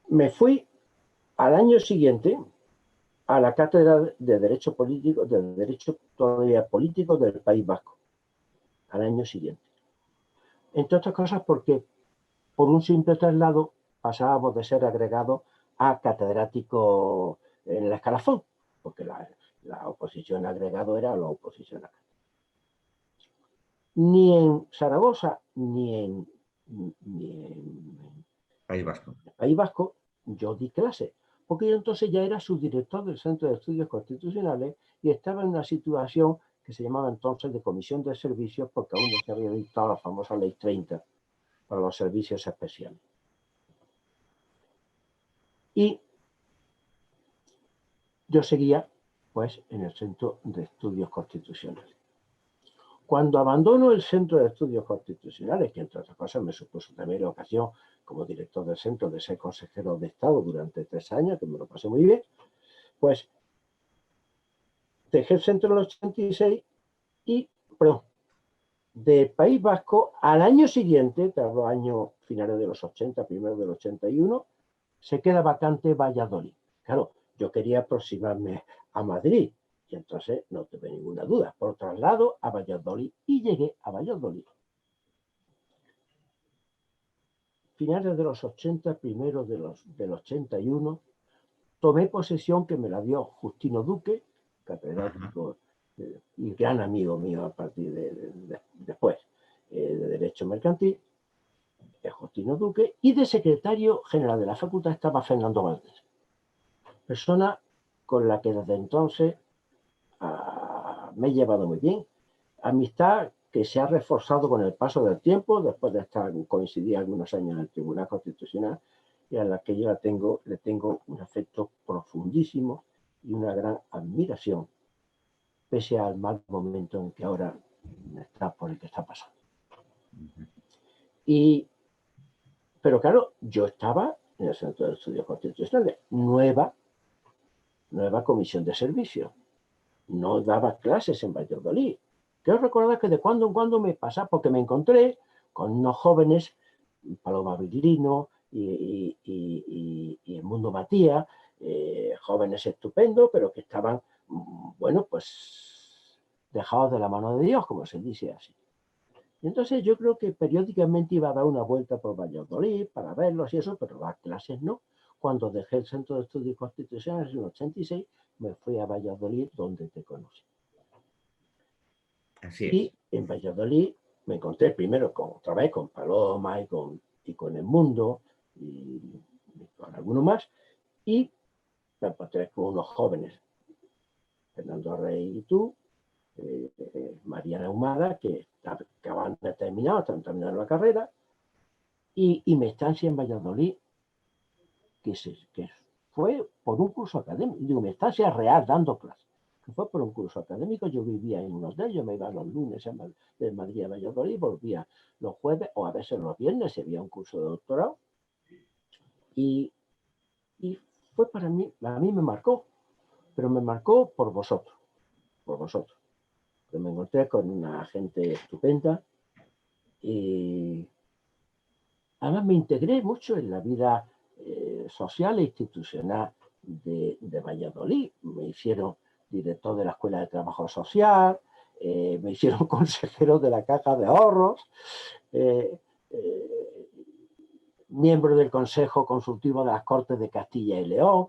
me fui al año siguiente a la cátedra de Derecho Político, de Derecho todavía Político del País Vasco, al año siguiente. Entre otras cosas porque por un simple traslado pasábamos de ser agregados a catedrático en el escalafón, porque la oposición agregado era la oposición acá. Ni en Zaragoza ni en País Vasco yo di clase, porque yo entonces ya era subdirector del Centro de Estudios Constitucionales y estaba en una situación que se llamaba entonces de comisión de servicios, porque aún no se había dictado la famosa Ley 30 para los servicios especiales. Y yo seguía, pues, en el Centro de Estudios Constitucionales. Cuando abandono el Centro de Estudios Constitucionales, que entre otras cosas me supuso también la ocasión como director del centro de ser consejero de Estado durante 3 años, que me lo pasé muy bien, pues dejé el centro en el 86 y, perdón, de País Vasco al año siguiente, tras los años finales de los 80, primero del 81, se queda vacante Valladolid. Claro, yo quería aproximarme a Madrid y entonces no tuve ninguna duda. Por traslado a Valladolid y llegué a Valladolid. Finales de los 80, primero del 81, tomé posesión que me la dio Justino Duque, catedrático y gran amigo mío a partir de después de Derecho Mercantil, Justino Duque, y de secretario general de la facultad estaba Fernando Valdés, persona con la que desde entonces me he llevado muy bien, amistad que se ha reforzado con el paso del tiempo, después de coincidir algunos años en el Tribunal Constitucional, y a la que yo le tengo un afecto profundísimo y una gran admiración, pese al mal momento en que ahora está por el que está pasando. Pero claro, yo estaba en el Centro de Estudios Constitucionales, nueva comisión de servicio. No daba clases en Valladolid. Quiero recordar que de cuando en cuando me pasaba, porque me encontré con unos jóvenes, Paloma Virlino y el Mundo Matías, jóvenes estupendos, pero que estaban, bueno, pues dejados de la mano de Dios, como se dice así. Y entonces yo creo que periódicamente iba a dar una vuelta por Valladolid para verlos y eso, pero dar clases no. Cuando dejé el Centro de Estudios Constitucionales en el 86, me fui a Valladolid, donde te conocí. Así es. Y en Valladolid me encontré primero otra vez con Paloma y con El Mundo y con alguno más, y me encontré con unos jóvenes, Fernando Rey y tú, Mariana Humada, que acaban de terminar, están terminando la carrera, y mi estancia en Valladolid, que fue por un curso académico, digo, mi estancia real dando clases, que fue por un curso académico. Yo vivía en un hotel, yo me iba los lunes de Madrid a Valladolid, volvía los jueves o a veces los viernes, si había un curso de doctorado, y fue para mí, a mí me marcó, pero me marcó por vosotros, que me encontré con una gente estupenda y además me integré mucho en la vida social e institucional de Valladolid. Me hicieron director de la Escuela de Trabajo Social, me hicieron consejero de la Caja de Ahorros, miembro del Consejo Consultivo de las Cortes de Castilla y León,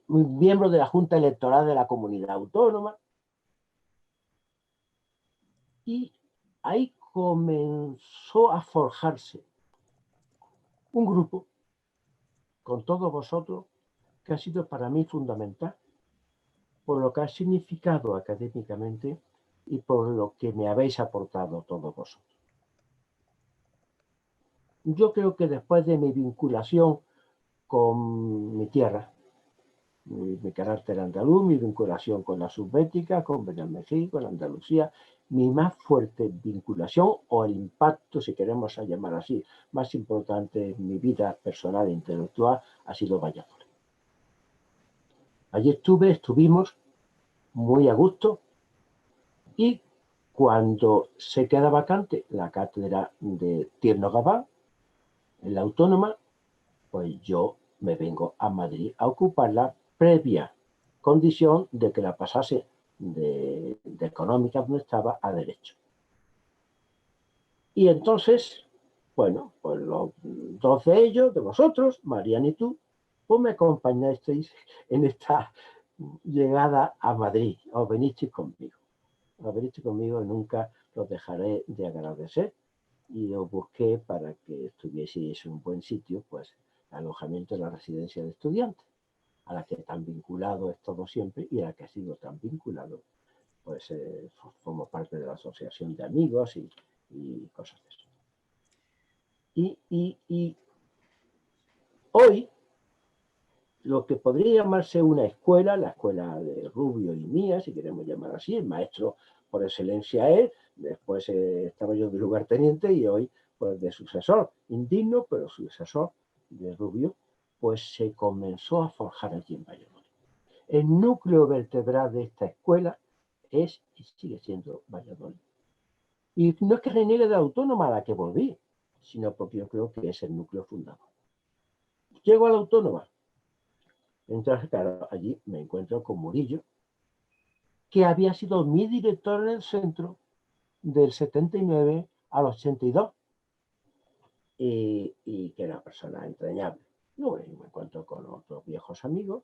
miembro de la Junta Electoral de la Comunidad Autónoma. Y ahí comenzó a forjarse un grupo con todos vosotros que ha sido para mí fundamental por lo que ha significado académicamente y por lo que me habéis aportado todos vosotros. Yo creo que después de mi vinculación con mi tierra, mi carácter andaluz, mi vinculación con la subbética, con Benalmádena, con Andalucía, mi más fuerte vinculación o el impacto, si queremos llamar así, más importante en mi vida personal e intelectual ha sido Valladolid. Allí estuvimos muy a gusto y cuando se queda vacante la cátedra de Tierno Gabán, en la Autónoma, pues yo me vengo a Madrid a ocuparla previa condición de que la pasase de económica donde estaba a derecho. Y entonces, bueno, pues los dos de ellos, de vosotros, Mariana y tú, pues me acompañasteis en esta llegada a Madrid, os venisteis conmigo. Os venisteis conmigo y nunca los dejaré de agradecer y os busqué para que estuvieseis en un buen sitio, pues alojamiento en la residencia de estudiantes, a la que tan vinculado he estado siempre y a la que he sido tan vinculado, pues formo parte de la asociación de amigos y cosas de eso. Y hoy, lo que podría llamarse una escuela, la escuela de Rubio y mía, si queremos llamar así, el maestro por excelencia él, después estaba yo de lugarteniente y hoy pues de sucesor, indigno, pero sucesor de Rubio, pues se comenzó a forjar allí en Valladolid. El núcleo vertebral de esta escuela es y sigue siendo Valladolid. Y no es que reniegue de la Autónoma a la que volví, sino porque yo creo que es el núcleo fundador. Llego a la Autónoma. Entonces, claro, allí me encuentro con Murillo, que había sido mi director en el centro del 79 al 82 y que era una persona entrañable. Luego me encuentro con otros viejos amigos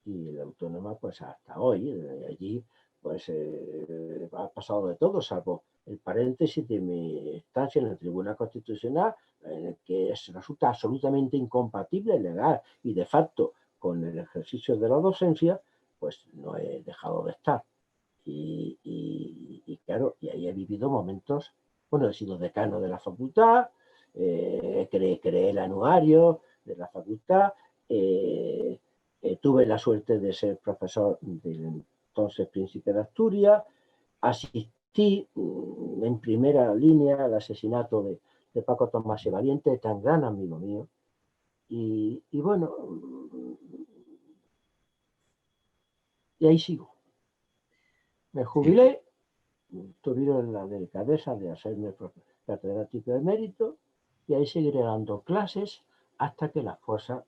y la Autónoma pues hasta hoy, allí pues ha pasado de todo, salvo el paréntesis de mi estancia en la Tribuna Constitucional, que resulta absolutamente incompatible, legal y de facto con el ejercicio de la docencia, pues no he dejado de estar. Y claro, y ahí he vivido momentos, bueno, he sido decano de la facultad, creé el anuario de la facultad, tuve la suerte de ser profesor del entonces Príncipe de Asturias, asistí en primera línea al asesinato de Paco Tomás y Valiente, tan gran amigo mío, y bueno, y ahí sigo. Me jubilé, tuvieron la delicadeza de hacerme catedrático de mérito y ahí seguiré dando clases hasta que las fuerzas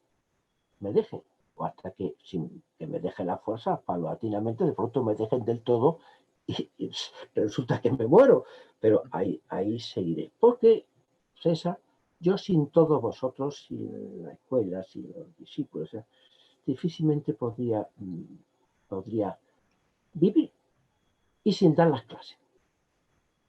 me dejen, o hasta que, sin que me dejen las fuerzas, paulatinamente de pronto me dejen del todo y resulta que me muero, pero ahí seguiré, porque César, yo sin todos vosotros, sin la escuela, sin los discípulos, difícilmente podría vivir y sin dar las clases.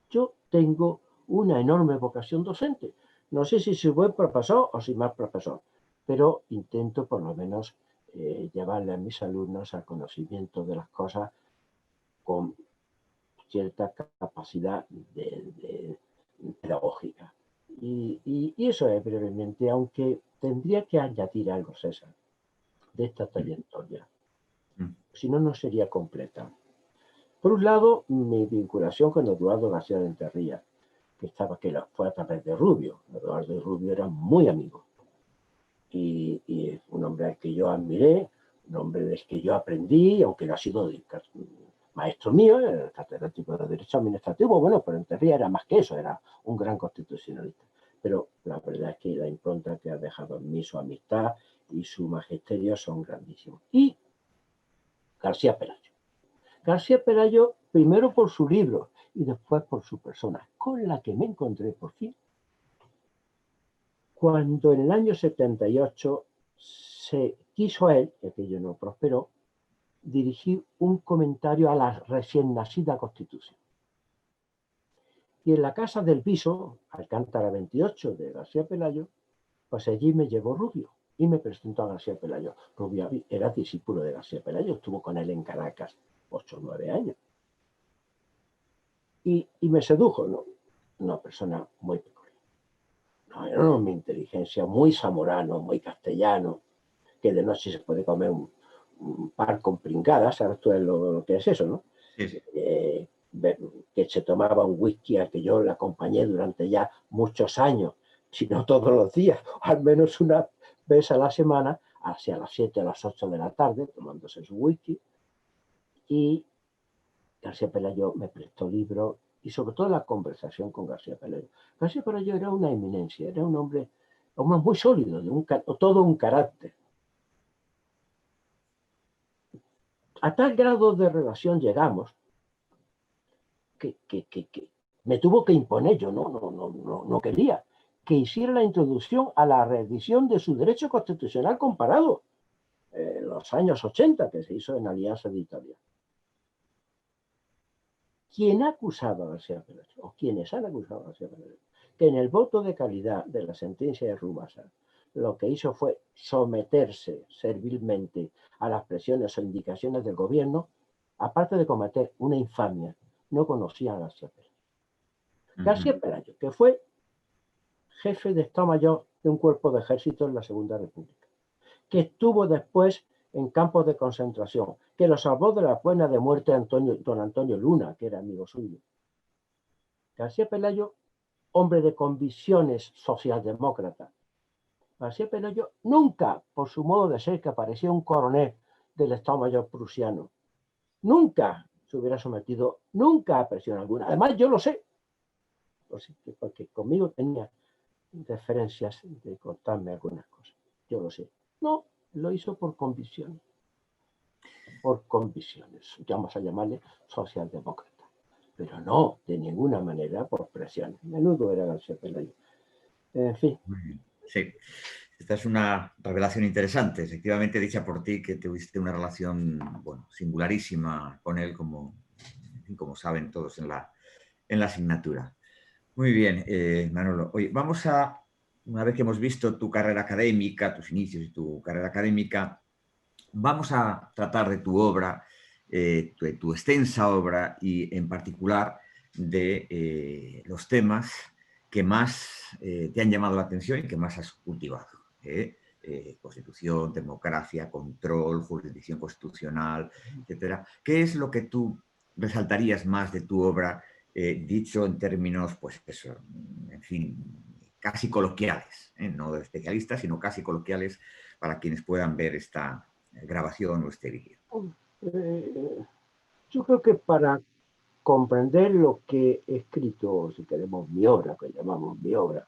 Yo tengo una enorme vocación docente. No sé si soy buen profesor o soy mal profesor, pero intento por lo menos llevarle a mis alumnos al conocimiento de las cosas con cierta capacidad de pedagógica. Y eso es brevemente, aunque tendría que añadir algo, César, de esta trayectoria. Si no, no sería completa. Por un lado, mi vinculación con Eduardo García de Enterría, que fue a través de Rubio. Eduardo y Rubio eran muy amigos. Y un hombre al que yo admiré, un hombre del que yo aprendí, aunque no ha sido maestro mío, era catedrático de Derecho Administrativo, bueno, pero Enterría era más que eso, era un gran constitucionalista. Pero la verdad es que la impronta que ha dejado en mí, su amistad y su magisterio son grandísimos. Y García Pelayo. García Pelayo, primero por su libro y después por su persona, con la que me encontré por fin, cuando en el año 78 se quiso él, y aquello no prosperó, dirigir un comentario a la recién nacida Constitución. Y en la casa del Viso, Alcántara 28 de García Pelayo, Pues allí me llevó Rubio y me presentó a García Pelayo. Rubio era discípulo de García Pelayo, estuvo con él en Caracas 8 o 9 años. Y me sedujo, ¿no? Una persona muy peculiar. No, era un hombre de inteligencia, muy zamorano, muy castellano, que de noche se puede comer un par con pringadas, ¿sabes tú lo que es eso, no? Sí, sí. Que se tomaba un whisky al que yo le acompañé durante ya muchos años, si no todos los días, al menos una vez a la semana, hacia las 7 o las 8 de la tarde, tomándose su whisky. Y García Pelayo me prestó libros y sobre todo la conversación con García Pelayo. García Pelayo era una eminencia, era un hombre muy sólido, todo un carácter. A tal grado de relación llegamos que me tuvo que imponer, yo no quería, que hiciera la introducción a la reedición de su derecho constitucional comparado en los años 80, que se hizo en Alianza Editorial. ¿Quién ha acusado a García Pelayo, o quienes han acusado a García Pelayo, que en el voto de calidad de la sentencia de Rumasa lo que hizo fue someterse servilmente a las presiones o indicaciones del gobierno, aparte de cometer una infamia, no conocía a García Pelayo? García Pelayo, que fue jefe de Estado Mayor de un cuerpo de ejército en la Segunda República, que estuvo después en campos de concentración, que lo salvó de la pena de muerte don Antonio Luna, que era amigo suyo. García Pelayo, hombre de convicciones socialdemócratas. García Pelayo nunca, por su modo de ser, que parecía un coronel del Estado Mayor prusiano, nunca se hubiera sometido, nunca a presión alguna. Además, yo lo sé, porque conmigo tenía referencias de contarme algunas cosas. Yo lo sé. No, lo hizo por convicciones. Por convicciones. Vamos a llamarle socialdemócrata. Pero no, de ninguna manera, por presión. Menudo era García Pelayo. En fin. Muy bien. Sí. Esta es una revelación interesante, efectivamente dicha por ti, que tuviste una relación, bueno, singularísima con él, como saben todos en la asignatura. Muy bien, Manolo. Oye, vamos a, una vez que hemos visto tu carrera académica, tus inicios y tu carrera académica, vamos a tratar de tu obra, tu extensa obra y en particular de los temas que más te han llamado la atención y que más has cultivado. Constitución, democracia, control, jurisdicción constitucional, etcétera. ¿Qué es lo que tú resaltarías más de tu obra, dicho en términos, pues eso, en fin, casi coloquiales, no de especialistas, sino casi coloquiales para quienes puedan ver esta grabación o este vídeo? Yo creo que para comprender lo que he escrito, si queremos mi obra, que llamamos mi obra,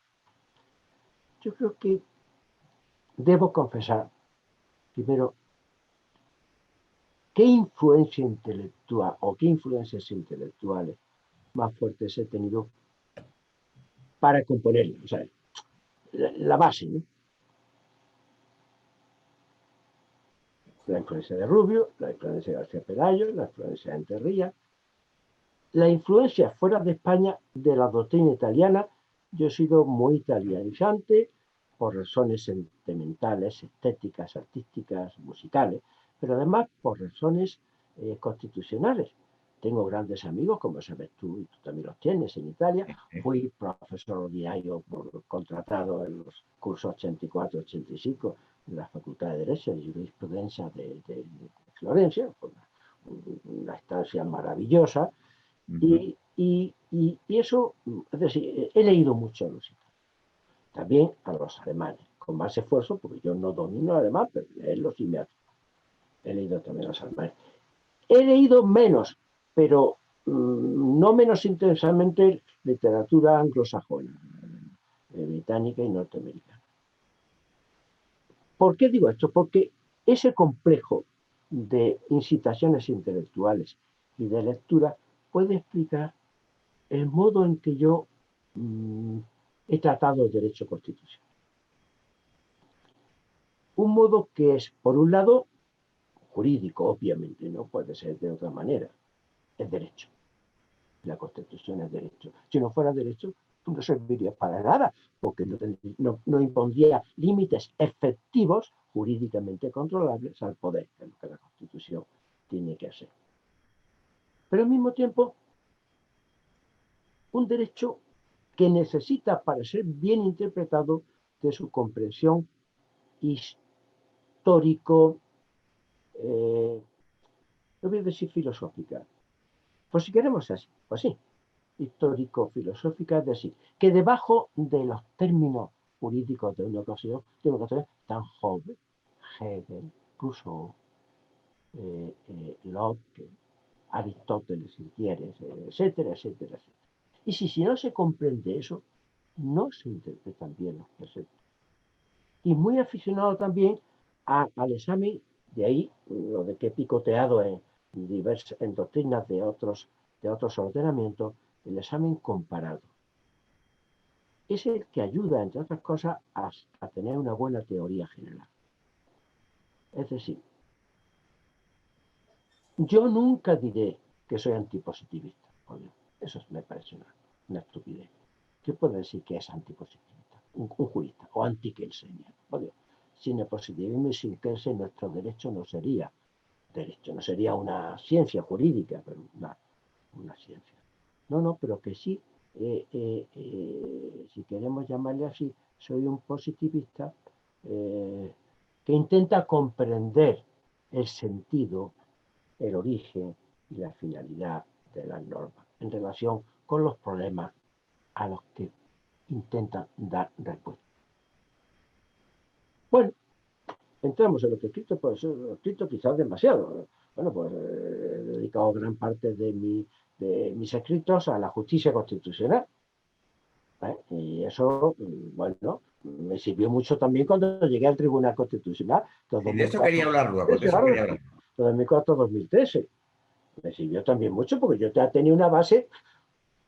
yo creo que debo confesar, primero, qué influencia intelectual o qué influencias intelectuales más fuertes he tenido para componerla. O sea, la base, ¿no? La influencia de Rubio, la influencia de García Pelayo, la influencia de Enterría, la influencia fuera de España de la doctrina italiana. Yo he sido muy italianizante por razones sentimentales, estéticas, artísticas, musicales, pero además por razones constitucionales. Tengo grandes amigos, como sabes tú, y tú también los tienes en Italia. Fui profesor ordinario contratado en los cursos 84-85 de la Facultad de Derecho y Jurisprudencia de Florencia, una estancia maravillosa. Y eso, es decir, he leído mucho a los italianos, también a los alemanes, con más esfuerzo, porque yo no domino el alemán, pero leerlos sí me hace. He leído también a los alemanes. He leído menos, pero no menos intensamente, literatura anglosajona, británica y norteamericana. ¿Por qué digo esto? Porque ese complejo de incitaciones intelectuales y de lectura puede explicar el modo en que yo he tratado el derecho constitucional. Un modo que es, por un lado, jurídico, obviamente, no puede ser de otra manera, es derecho. La Constitución es derecho. Si no fuera derecho, no serviría para nada, porque no impondría límites efectivos jurídicamente controlables al poder, que es lo que la Constitución tiene que hacer. Pero al mismo tiempo, un derecho que necesita, para ser bien interpretado, de su comprensión histórico, no voy a decir filosófica, pues si queremos así, pues sí, histórico-filosófica, es decir, que debajo de los términos jurídicos de una ocasión están Hobbes, Hegel, Rousseau, Locke, Aristóteles, si quieres, etcétera, etcétera, etcétera. Y si no se comprende eso, no se interpretan bien los preceptos. Y muy aficionado también al examen, de ahí lo de que he picoteado en doctrinas de otros ordenamientos, el examen comparado. Es el que ayuda, entre otras cosas, a tener una buena teoría general. Es decir, yo nunca diré que soy antipositivista. Oye, eso me parece una estupidez. ¿Qué puede decir que es antipositivista? Un jurista, o anti-Kelsen. Oye, sin el positivismo y sin Kelsen nuestro derecho no sería derecho, no sería una ciencia jurídica, pero una ciencia. No, pero que sí, si queremos llamarle así, soy un positivista que intenta comprender el sentido, el origen y la finalidad de las normas en relación con los problemas a los que intentan dar respuesta. Bueno, entramos en lo que he escrito, pues lo he escrito quizás demasiado. Bueno, pues he dedicado gran parte de mis escritos a la justicia constitucional. Y eso, bueno, me sirvió mucho también cuando llegué al Tribunal Constitucional. De eso quería hablar luego, de eso quería hablar. 2004-2013. Me sirvió también mucho porque yo ya tenía una base,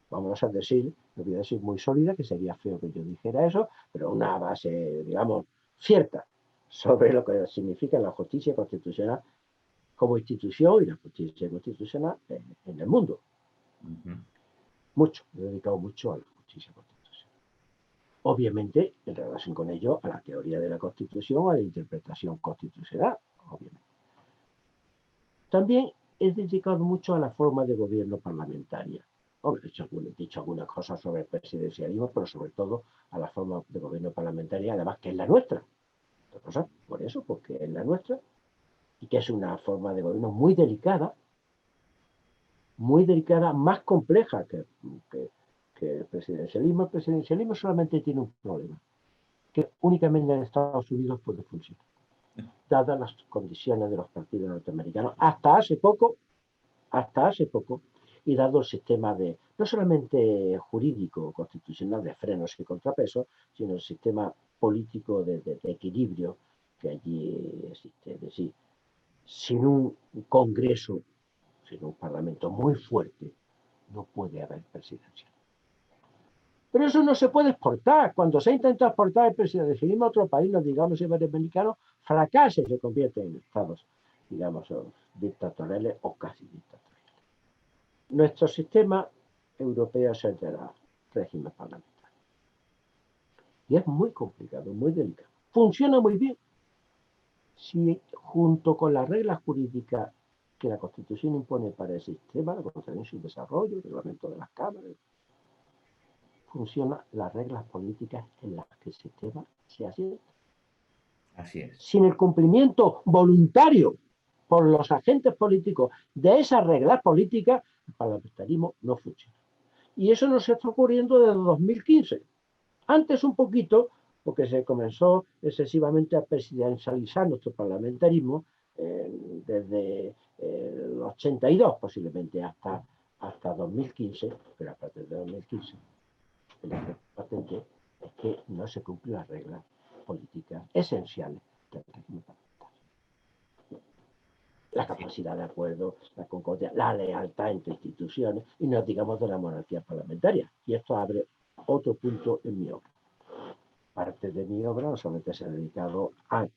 vamos a decir, no voy a decir muy sólida, que sería feo que yo dijera eso, pero una base, digamos, cierta sobre lo que significa la justicia constitucional como institución y la justicia constitucional en el mundo. Mucho, me he dedicado mucho a la justicia constitucional. Obviamente, en relación con ello, a la teoría de la Constitución, a la interpretación constitucional, obviamente. También he dedicado mucho a la forma de gobierno parlamentaria. He dicho algunas cosas sobre el presidencialismo, pero sobre todo a la forma de gobierno parlamentaria, además que es la nuestra. Por eso, porque es la nuestra, y que es una forma de gobierno muy delicada, más compleja que el presidencialismo. El presidencialismo solamente tiene un problema, que únicamente en Estados Unidos puede funcionar, dadas las condiciones de los partidos norteamericanos, hasta hace poco, y dado el sistema no solamente jurídico, constitucional, de frenos y contrapesos, sino el sistema político de equilibrio que allí existe. Es decir, sin un Congreso, sin un Parlamento muy fuerte, no puede haber presidencia. Pero eso no se puede exportar. Cuando se intenta exportar el presidencialismo a otro país, los digamos iberoamericanos, fracasa y se convierte en estados, digamos, dictatoriales o casi dictatoriales. Nuestro sistema europeo es el de los regímenes parlamentarios. Y es muy complicado, muy delicado. Funciona muy bien si junto con las reglas jurídicas que la Constitución impone para el sistema, la Constitución y su desarrollo, el reglamento de las cámaras, funcionan las reglas políticas en las que el sistema se asienta. Así es. Sin el cumplimiento voluntario por los agentes políticos de esas reglas políticas, el parlamentarismo no funciona. Y eso nos está ocurriendo desde 2015. Antes un poquito, porque se comenzó excesivamente a presidencializar nuestro parlamentarismo desde el 82 posiblemente hasta 2015, pero a partir de 2015 la patente es que no se cumplen las reglas políticas esenciales del régimen parlamentario. La capacidad de acuerdo, la concordia, la lealtad entre instituciones y no digamos de la monarquía parlamentaria. Y esto abre otro punto en mi obra. Parte de mi obra no solamente se ha dedicado a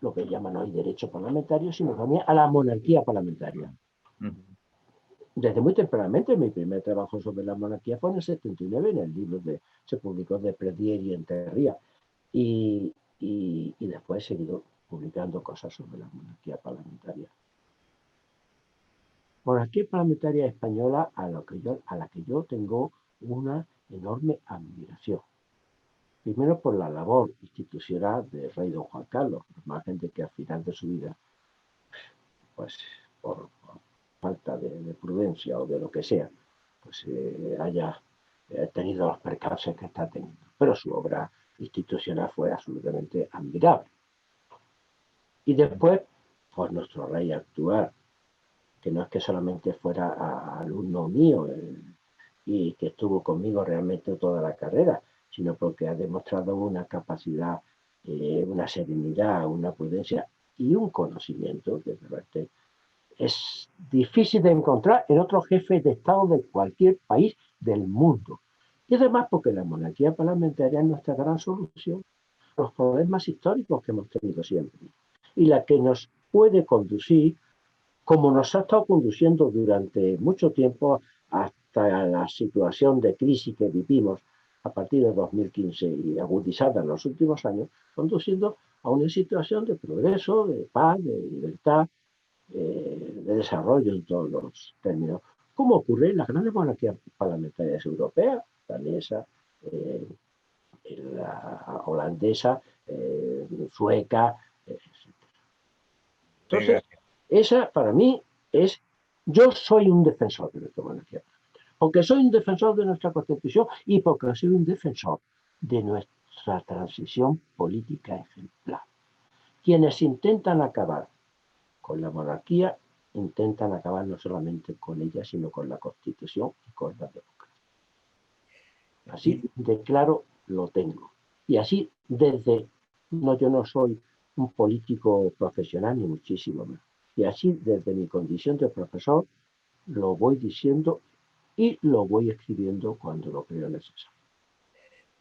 lo que llaman hoy derecho parlamentario, sino también a la monarquía parlamentaria. desde muy tempranamente. Mi primer trabajo sobre la monarquía fue en el 79, en el libro se publicó de Predier y Enterría. Y después he seguido publicando cosas sobre la monarquía parlamentaria. Monarquía parlamentaria española a la que yo tengo una enorme admiración. Primero por la labor institucional del rey don Juan Carlos, más gente que al final de su vida, pues por falta de prudencia o de lo que sea, pues haya tenido los percances que está teniendo. Pero su obra institucional fue absolutamente admirable. Y después, pues nuestro rey actual, que no es que solamente fuera alumno mío y que estuvo conmigo realmente toda la carrera, sino porque ha demostrado una capacidad, una serenidad, una prudencia y un conocimiento que realmente es difícil de encontrar en otros jefes de Estado de cualquier país del mundo. Y además porque la monarquía parlamentaria es nuestra gran solución a los problemas históricos que hemos tenido siempre y la que nos puede conducir, como nos ha estado conduciendo durante mucho tiempo, hasta la situación de crisis que vivimos a partir de 2015 y agudizada en los últimos años, conduciendo a una situación de progreso, de paz, de libertad, de desarrollo en todos los términos, como ocurre en las grandes monarquías parlamentarias europeas, danesa, la holandesa, sueca, entonces, esa para mí es, yo soy un defensor de nuestra monarquía, porque soy un defensor de nuestra Constitución y porque soy un defensor de nuestra transición política ejemplar. Quienes intentan acabar con la monarquía, intentan acabar no solamente con ella, sino con la Constitución y con la democracia. Así de claro lo tengo. Y así desde, no, yo no soy un político profesional, ni muchísimo menos. Y así desde mi condición de profesor lo voy diciendo y lo voy escribiendo cuando lo creo necesario.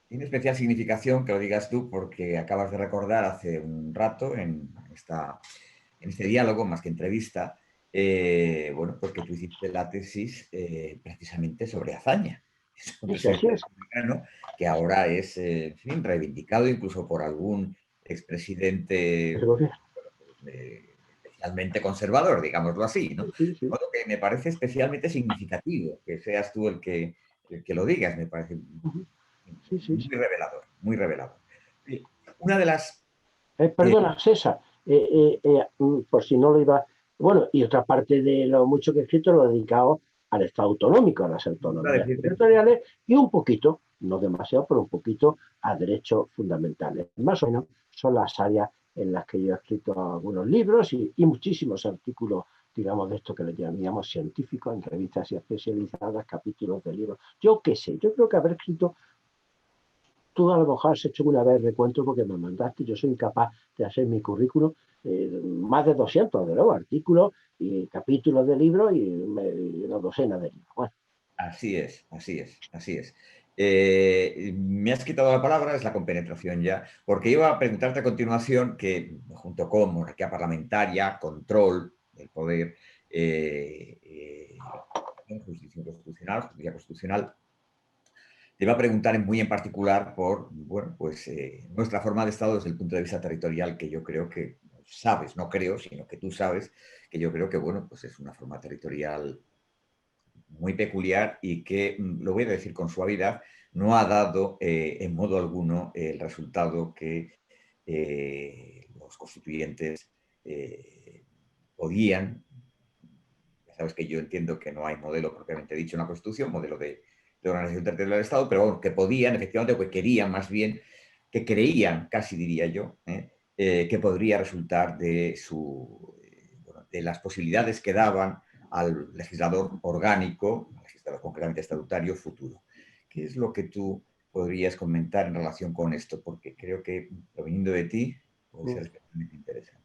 Tiene especial significación que lo digas tú porque acabas de recordar hace un rato en este diálogo, más que entrevista, bueno, pues que tú hiciste la tesis precisamente sobre Azaña. Es un presidente republicano que ahora es, en fin, reivindicado incluso por algún expresidente especialmente conservador, digámoslo así, ¿no? Sí, sí. Lo que me parece especialmente significativo que seas tú el que lo digas, me parece muy revelador, muy revelador. Una de las... perdona, César, por si no lo iba... Bueno, y otra parte de lo mucho que he escrito lo he dedicado al Estado autonómico, a las autonomías territoriales y un poquito, no demasiado, pero un poquito a derechos fundamentales. Más o menos son las áreas en las que yo he escrito algunos libros y muchísimos artículos, digamos, de esto que le llamamos científicos, en revistas especializadas, capítulos de libros. Yo qué sé, yo creo que haber escrito... Tú a lo mejor has hecho una vez recuento porque me mandaste, yo soy incapaz de hacer mi currículum, más de 200, de nuevo, artículos y capítulos de libros y una docena de libros. Bueno. Así es, así es, así es. Me has quitado la palabra, es la compenetración ya, porque iba a preguntarte a continuación que, junto con monarquía parlamentaria, control del poder, justicia constitucional, te iba a preguntar muy en particular por, bueno, pues nuestra forma de Estado desde el punto de vista territorial, que yo creo que sabes, no creo, sino que tú sabes, que yo creo que, bueno, pues es una forma territorial muy peculiar y que, lo voy a decir con suavidad, no ha dado en modo alguno el resultado que los constituyentes podían. Ya sabes que yo entiendo que no hay modelo propiamente dicho en la Constitución, modelo de organización territorial del Estado, pero bueno, que podían, efectivamente, o que querían más bien, que creían, casi diría yo, que podría resultar de, de las posibilidades que daban al legislador orgánico, al legislador concretamente estatutario futuro. ¿Qué es lo que tú podrías comentar en relación con esto? Porque creo que, proveniendo de ti, puede ser especialmente interesante.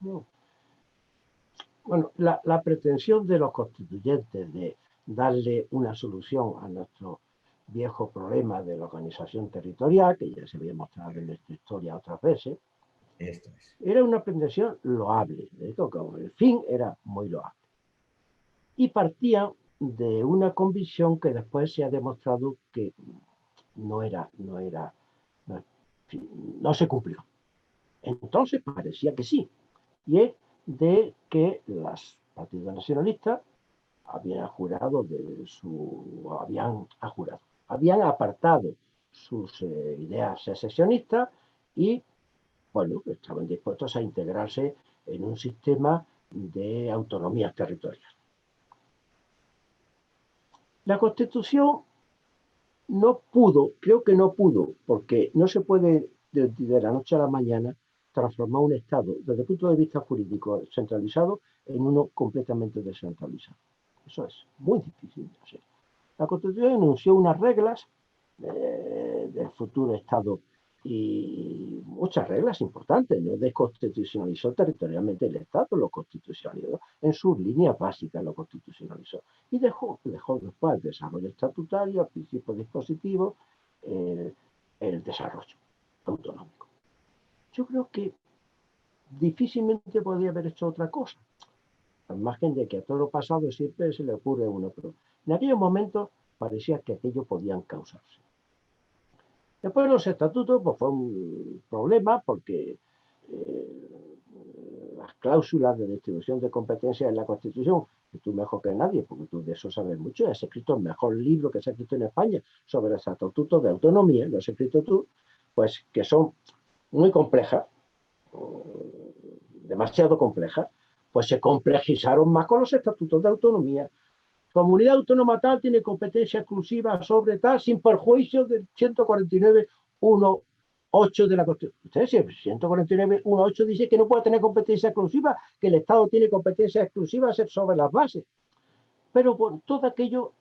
Bueno, la pretensión de los constituyentes de darle una solución a nuestro viejo problema de la organización territorial, que ya se había mostrado en nuestra historia otras veces, era una pretensión loable. El fin era muy loable. Y partían de una convicción que después se ha demostrado que no se cumplió. Entonces parecía que sí, y es de que los partidos nacionalistas habían apartado sus ideas secesionistas y, bueno, estaban dispuestos a integrarse en un sistema de autonomía territorial. La Constitución creo que no pudo, porque no se puede de la noche a la mañana transformar un Estado desde el punto de vista jurídico centralizado en uno completamente descentralizado. Eso es muy difícil de hacer. La Constitución enunció unas reglas del futuro Estado y muchas reglas importantes. No desconstitucionalizó territorialmente el Estado, lo constitucionalizó en sus líneas básicas, lo constitucionalizó. Y dejó después el desarrollo estatutario, el principio dispositivo, el desarrollo autonómico. Yo creo que difícilmente podía haber hecho otra cosa. Al margen de que a todo lo pasado siempre se le ocurre a uno, pero en aquellos momentos parecía que aquello podían causarse. Después los estatutos pues, fue un problema porque las cláusulas de distribución de competencias en la Constitución, que tú mejor que nadie, porque tú de eso sabes mucho, has escrito el mejor libro que se ha escrito en España sobre los estatutos de autonomía, lo has escrito tú, pues que son muy complejas, demasiado complejas, pues se complejizaron más con los estatutos de autonomía. Comunidad autónoma tal tiene competencia exclusiva sobre tal sin perjuicio del 149.1.8 de la Constitución. Ustedes, si el 149.1.8 dice que no puede tener competencia exclusiva, que el Estado tiene competencia exclusiva sobre las bases. Pero por todo aquello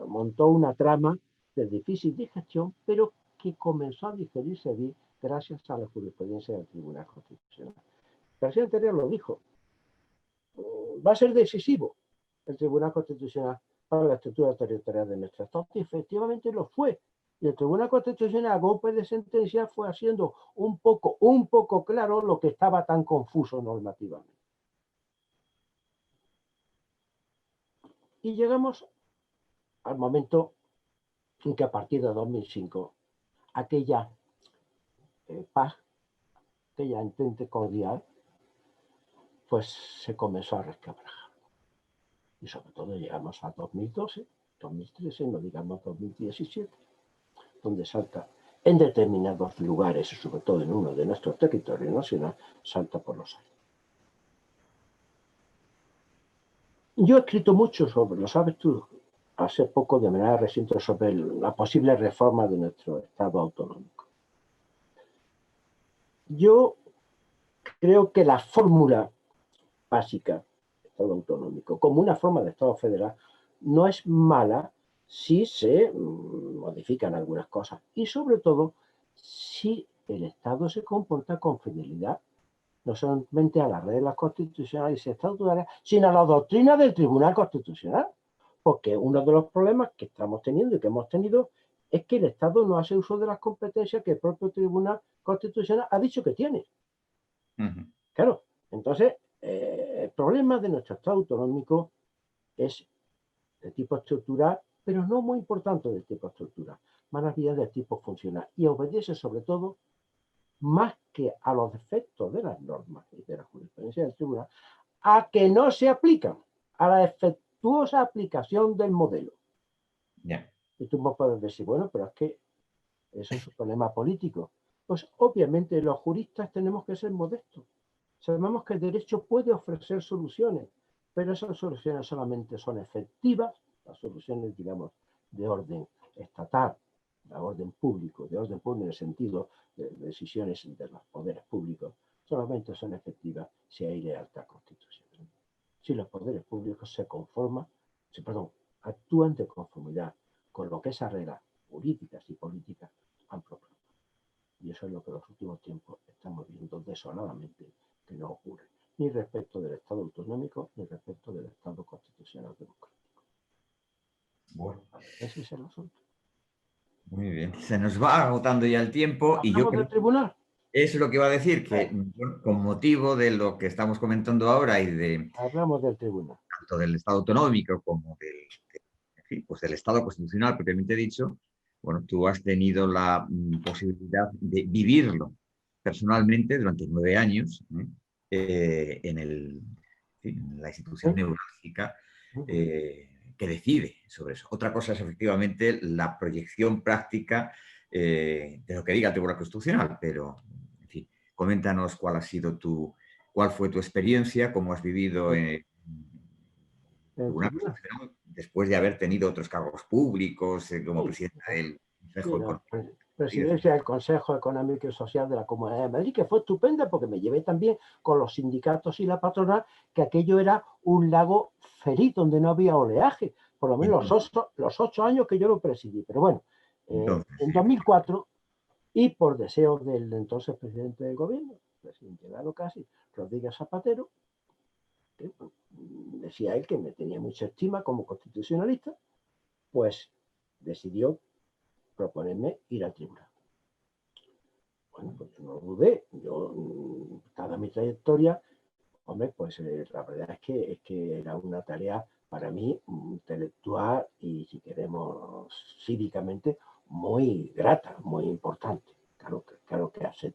montó una trama de difícil digestión, pero que comenzó a digerirse bien gracias a la jurisprudencia del Tribunal Constitucional. El presidente anterior lo dijo. Va a ser decisivo el Tribunal Constitucional para la estructura territorial de nuestro Estado. Y efectivamente lo fue. Y el Tribunal Constitucional, a golpe de sentencia, fue haciendo un poco claro lo que estaba tan confuso normativamente. Y llegamos al momento en que a partir de 2005, aquella paz, aquella entente cordial, pues se comenzó a resquebrajar. Y sobre todo llegamos a 2012, 2013, no digamos 2017, donde salta en determinados lugares, sobre todo en uno de nuestros territorios nacionales, salta por los aires. Yo he escrito mucho sobre, lo sabes tú, hace poco de manera reciente, sobre la posible reforma de nuestro Estado autonómico. Yo creo que la fórmula básica Estado autonómico, como una forma de Estado federal, no es mala si se modifican algunas cosas y sobre todo si el Estado se comporta con fidelidad no solamente a las reglas constitucionales y estatutarias, sino a la doctrina del Tribunal Constitucional, porque uno de los problemas que estamos teniendo y que hemos tenido es que el Estado no hace uso de las competencias que el propio Tribunal Constitucional ha dicho que tiene. Claro, entonces el problema de nuestro Estado autonómico es de tipo estructural, pero no muy importante de tipo estructural, más bien de tipo funcional, y obedece sobre todo, más que a los defectos de las normas y de la jurisprudencia del tribunal, a que no se aplican, a la defectuosa aplicación del modelo. Y tú me puedes decir, bueno, pero es que eso es un problema político. Pues obviamente los juristas tenemos que ser modestos. Sabemos que el derecho puede ofrecer soluciones, pero esas soluciones solamente son efectivas, las soluciones, digamos, de orden estatal, de orden público en el sentido de decisiones de los poderes públicos, solamente son efectivas si hay lealtad constitucional. Si los poderes públicos actúan de conformidad con lo que esas reglas jurídicas y políticas han proclamado. Y eso es lo que en los últimos tiempos estamos viendo desoladamente que no ocurre, ni respecto del Estado autonómico, ni respecto del Estado constitucional democrático. Bueno. Ese es el asunto. Muy bien. Se nos va agotando ya el tiempo. Y yo del tribunal. Eso es lo que iba a decir, que con motivo de lo que estamos comentando ahora y de hablamos del tribunal, tanto del Estado autonómico como del pues del Estado constitucional propiamente dicho, bueno, tú has tenido la posibilidad de vivirlo personalmente durante 9 años en la institución neurálgica que decide sobre eso. Otra cosa es efectivamente la proyección práctica de lo que diga el Tribunal Constitucional, pero, en fin, coméntanos cuál fue tu experiencia, cómo has vivido en Tribunal Constitucional después de haber tenido otros cargos públicos como presidenta del Consejo Económico. Presidencia del Consejo Económico y Social de la Comunidad de Madrid, que fue estupenda porque me llevé también con los sindicatos y la patronal, que aquello era un lago feliz donde no había oleaje, por lo menos los 8 años que yo lo presidí. Pero bueno, en 2004, y por deseo del entonces presidente del gobierno, presidente dado casi, Rodríguez Zapatero, que decía él que me tenía mucha estima como constitucionalista, pues decidió proponerme ir al tribunal. Bueno, pues yo no dudé. Yo, dada mi trayectoria, hombre, pues la verdad es que era una tarea para mí intelectual y, si queremos, cívicamente, muy grata, muy importante. Claro que accedí.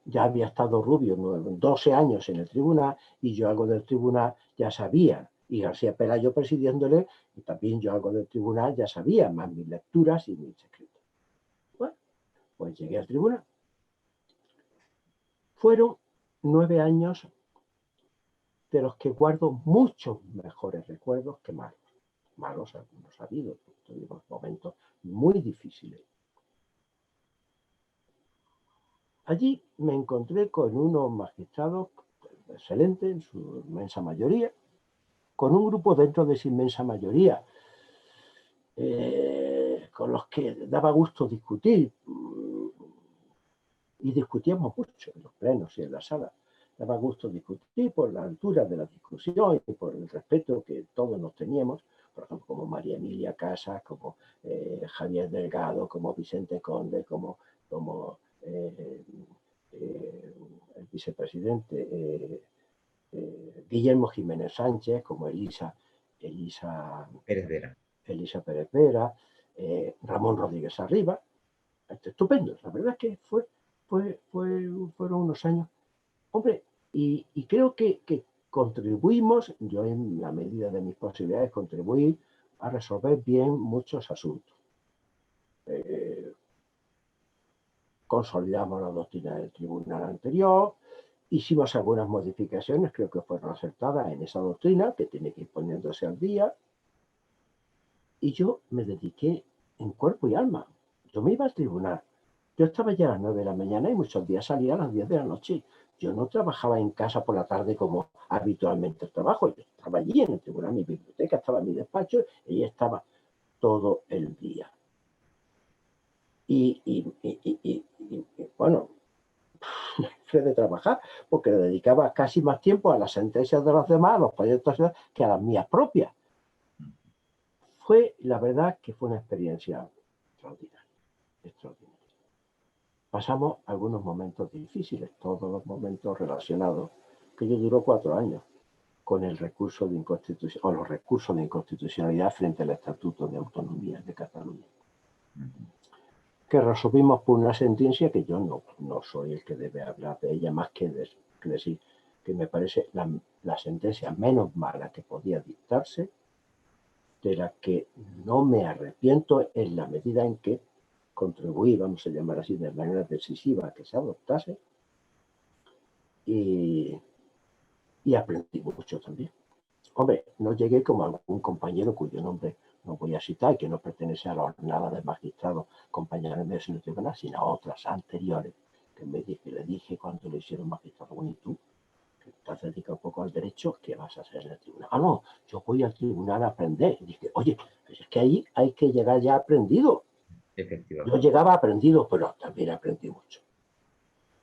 Ya había estado Rubio 12 años en el tribunal y yo algo del tribunal ya sabía. Y García Pelayo presidiéndole, y también yo algo del tribunal ya sabía, más mis lecturas y mis escritos. Bueno, pues llegué al tribunal. Fueron 9 años de los que guardo muchos mejores recuerdos que malos. Malos algunos ha habido, tuvimos momentos muy difíciles. Allí me encontré con unos magistrados excelentes, en su inmensa mayoría, con un grupo dentro de esa inmensa mayoría, con los que daba gusto discutir, y discutíamos mucho en los plenos y en la sala. Daba gusto discutir por la altura de la discusión y por el respeto que todos nos teníamos, por ejemplo, como María Emilia Casas, como Javier Delgado, como Vicente Conde, como el vicepresidente Guillermo Jiménez Sánchez, como Elisa Pérez Vera, Ramón Rodríguez Arriba. Estupendo. La verdad es que fueron unos años. Hombre, y creo que contribuimos, yo en la medida de mis posibilidades, contribuí a resolver bien muchos asuntos. Consolidamos la doctrina del tribunal anterior, hicimos algunas modificaciones, creo que fueron acertadas en esa doctrina, que tiene que ir poniéndose al día, y yo me dediqué en cuerpo y alma. Yo me iba al tribunal. Yo estaba ya a las 9 de la mañana y muchos días salía a las 10 de la noche. Yo no trabajaba en casa por la tarde como habitualmente trabajo. Yo estaba allí en el tribunal, mi biblioteca, estaba en mi despacho y estaba todo el día. Y bueno, fue de trabajar porque le dedicaba casi más tiempo a las sentencias de los demás, a los proyectos, que a las mías propias. La verdad que fue una experiencia extraordinaria. Pasamos algunos momentos difíciles, todos los momentos relacionados, que yo duró 4 años, con el recurso de inconstitucionalidad, o los recursos de inconstitucionalidad frente al Estatuto de Autonomía de Cataluña, que resolvimos por una sentencia que yo no soy el que debe hablar de ella, más que decir que me parece la sentencia menos mala que podía dictarse, de la que no me arrepiento en la medida en que contribuí, vamos a llamar así, de manera decisiva a que se adoptase, y aprendí mucho también. Hombre, no llegué como algún compañero cuyo nombre no voy a citar, que no pertenece a la jornada de magistrados, compañeros míos en el tribunal, sino a otras anteriores, que le dije cuando le hicieron magistrado: bueno, ¿y tú, que te has dedicado un poco al derecho, qué vas a hacer en el tribunal? Ah, no, yo voy al tribunal a aprender. Y dije: oye, es que ahí hay que llegar ya aprendido. Yo llegaba aprendido, pero también aprendí mucho.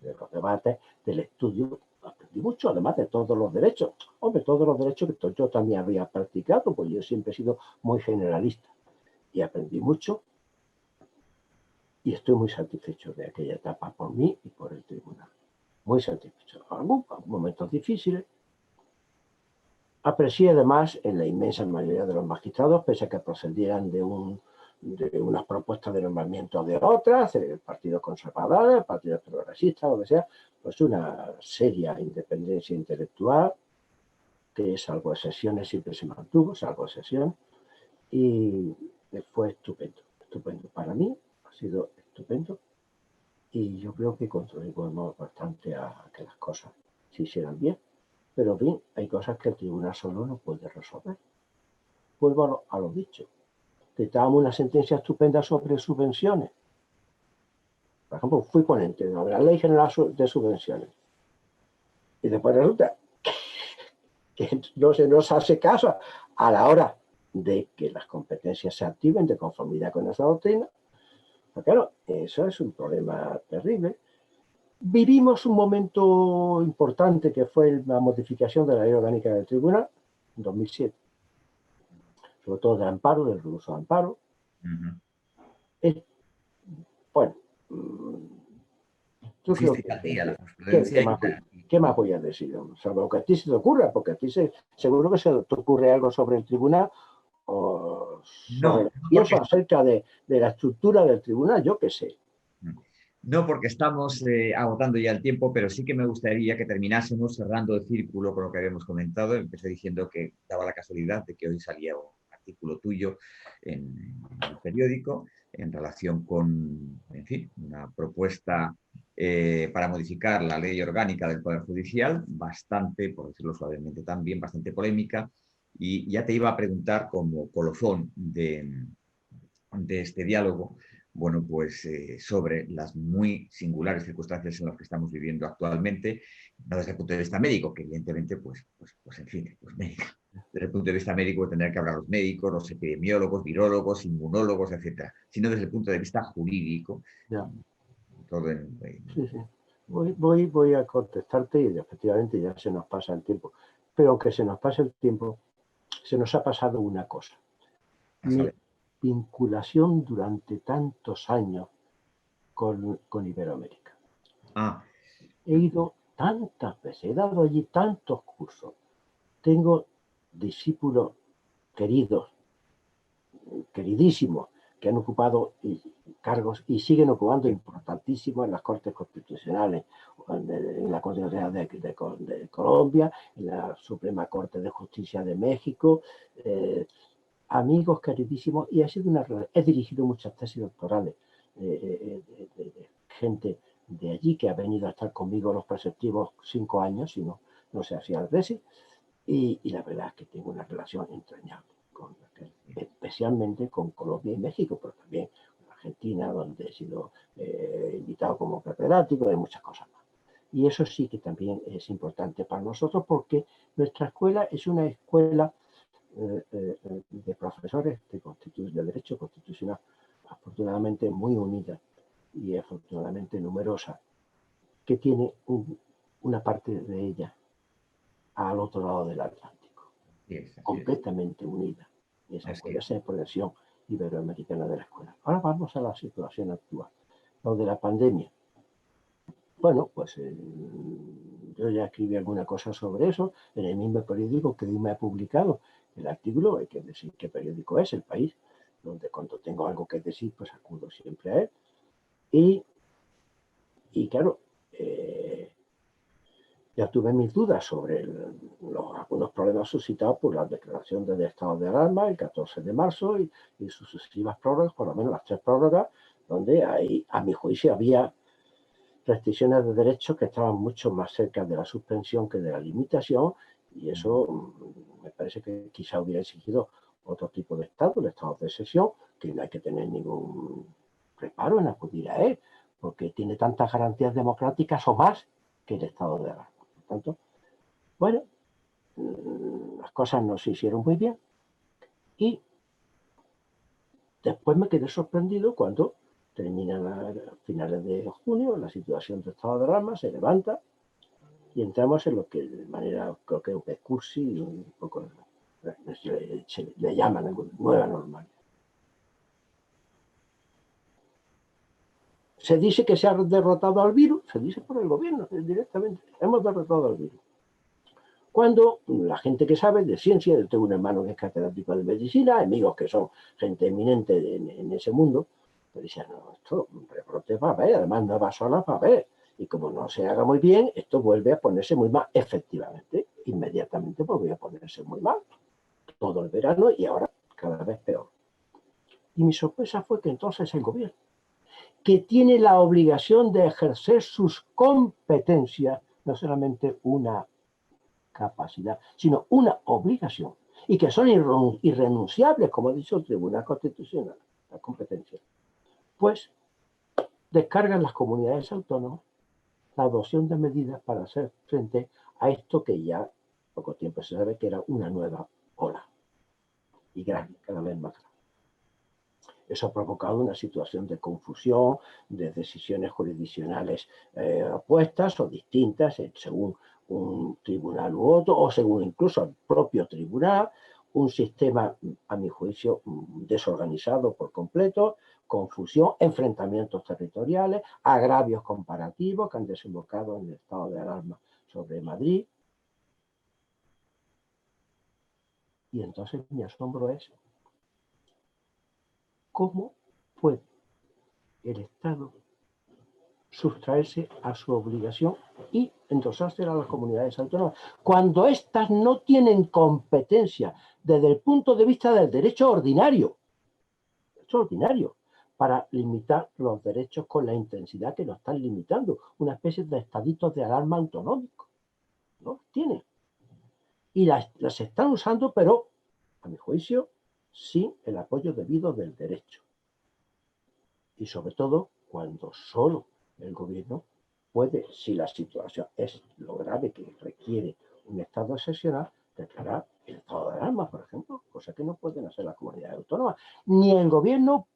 De los debates, del estudio, aprendí mucho, además de todos los derechos. Hombre, todos los derechos que yo también había practicado, pues yo siempre he sido muy generalista. Y aprendí mucho, y estoy muy satisfecho de aquella etapa por mí y por el tribunal. Muy satisfecho. Algunos momentos difíciles, aprecié además en la inmensa mayoría de los magistrados, pese a que procedieran de unas propuestas de nombramiento de otras, el Partido Conservador, el Partido Progresista, lo que sea, pues una seria independencia intelectual, que salvo excepciones siempre se mantuvo, salvo excepción, y fue estupendo, estupendo. Para mí ha sido estupendo y yo creo que contribuimos bastante a que las cosas se hicieran bien. Pero en fin, hay cosas que el tribunal solo no puede resolver. Vuelvo a lo dicho. Dictábamos una sentencia estupenda sobre subvenciones. Por ejemplo, fui ponente de la Ley General de Subvenciones. Y después resulta que no se nos hace caso a la hora de que las competencias se activen de conformidad con esa doctrina. Pero claro, eso es un problema terrible. Vivimos un momento importante que fue la modificación de la Ley Orgánica del Tribunal en 2007. Sobre todo del amparo, del recurso de amparo. Bueno, yo creo que ¿qué más voy a decir? Salvo lo que a ti se te ocurra, porque a ti seguro que se te ocurre algo sobre el tribunal o sobre pienso acerca de la estructura del tribunal, yo qué sé. No, porque estamos agotando ya el tiempo, pero sí que me gustaría que terminásemos cerrando el círculo con lo que habíamos comentado. Empecé diciendo que daba la casualidad de que hoy salía un artículo tuyo en el periódico en relación con, en fin, una propuesta para modificar la ley orgánica del Poder Judicial, bastante, por decirlo suavemente también, bastante polémica, y ya te iba a preguntar como colofón de este diálogo, bueno, pues sobre las muy singulares circunstancias en las que estamos viviendo actualmente, no desde el punto de vista médico, que evidentemente, pues en fin, pues médico. Desde el punto de vista médico tendrán que hablar los médicos, los epidemiólogos, virólogos, inmunólogos, etcétera, sino desde el punto de vista jurídico. Ya. Todo sí. Voy a contestarte y efectivamente ya se nos pasa el tiempo. Pero aunque se nos pase el tiempo, se nos ha pasado una cosa. Mi vinculación durante tantos años con Iberoamérica. He ido tantas veces, he dado allí tantos cursos. Tengo discípulos queridos, queridísimos, que han ocupado cargos y siguen ocupando importantísimos en las Cortes Constitucionales, en la Constitucional de Colombia, en la Suprema Corte de Justicia de México, amigos queridísimos, y he dirigido muchas tesis doctorales de gente de allí que ha venido a estar conmigo los preceptivos 5 años, si no se hacía la tesis, y la verdad es que tengo una relación entrañable, especialmente con Colombia y México, pero también con Argentina, donde he sido invitado como catedrático, y muchas cosas más. Y eso sí que también es importante para nosotros, porque nuestra escuela es una escuela de profesores de Derecho Constitucional, afortunadamente muy unida y afortunadamente numerosa, que tiene una parte de ella al otro lado del Atlántico, completamente unida. Y esa escuela es la proyección iberoamericana de la escuela. Ahora vamos a la situación actual, lo de la pandemia. Bueno, pues yo ya escribí alguna cosa sobre eso en el mismo periódico que hoy me ha publicado el artículo. Hay que decir qué periódico es, El País, donde cuando tengo algo que decir, pues acudo siempre a él. Y claro, ya tuve mis dudas sobre algunos problemas suscitados por la declaración del estado de alarma el 14 de marzo y sus sucesivas prórrogas, por lo menos las 3 prórrogas, donde a mi juicio había restricciones de derechos que estaban mucho más cerca de la suspensión que de la limitación, y eso me parece que quizá hubiera exigido otro tipo de estado, el estado de excepción, que no hay que tener ningún reparo en acudir a él, porque tiene tantas garantías democráticas o más que el estado de alarma. Por tanto, bueno, las cosas no se hicieron muy bien y después me quedé sorprendido cuando termina a finales de junio, la situación de estado de alarma se levanta y entramos en lo que de manera, creo que un cursi, un poco, se le llaman nueva normalidad. Se dice que se ha derrotado al virus, se dice por el gobierno directamente, hemos derrotado al virus. Cuando la gente que sabe de ciencia, yo tengo un hermano que es catedrático de medicina, amigos que son gente eminente en ese mundo, me decían, no, esto rebrote va a haber, además nuevas olas va a haber. Y como no se haga muy bien, esto vuelve a ponerse muy mal, efectivamente, inmediatamente vuelve a ponerse muy mal. Todo el verano y ahora cada vez peor. Y mi sorpresa fue que entonces el gobierno, que tiene la obligación de ejercer sus competencias, no solamente una capacidad, sino una obligación, y que son irrenunciables, como ha dicho el Tribunal Constitucional, la competencia, pues descargan las comunidades autónomas la adopción de medidas para hacer frente a esto que ya poco tiempo se sabe que era una nueva ola, y grande, cada vez más grande. Eso ha provocado una situación de confusión, de decisiones jurisdiccionales opuestas o distintas según un tribunal u otro, o según incluso el propio tribunal, un sistema, a mi juicio, desorganizado por completo, confusión, enfrentamientos territoriales, agravios comparativos que han desembocado en el estado de alarma sobre Madrid. Y entonces mi asombro es cómo puede el Estado sustraerse a su obligación y endosársela a las comunidades autónomas, cuando éstas no tienen competencia desde el punto de vista del derecho ordinario, para limitar los derechos con la intensidad que nos están limitando, una especie de estaditos de alarma autonómico. No los tienen. Y las están usando, pero, a mi juicio, sin el apoyo debido del derecho. Y sobre todo, cuando solo el gobierno puede, si la situación es lo grave que requiere un estado excepcional, declarar el estado de alarma, por ejemplo, cosa que no pueden hacer las comunidades autónomas. Ni el gobierno,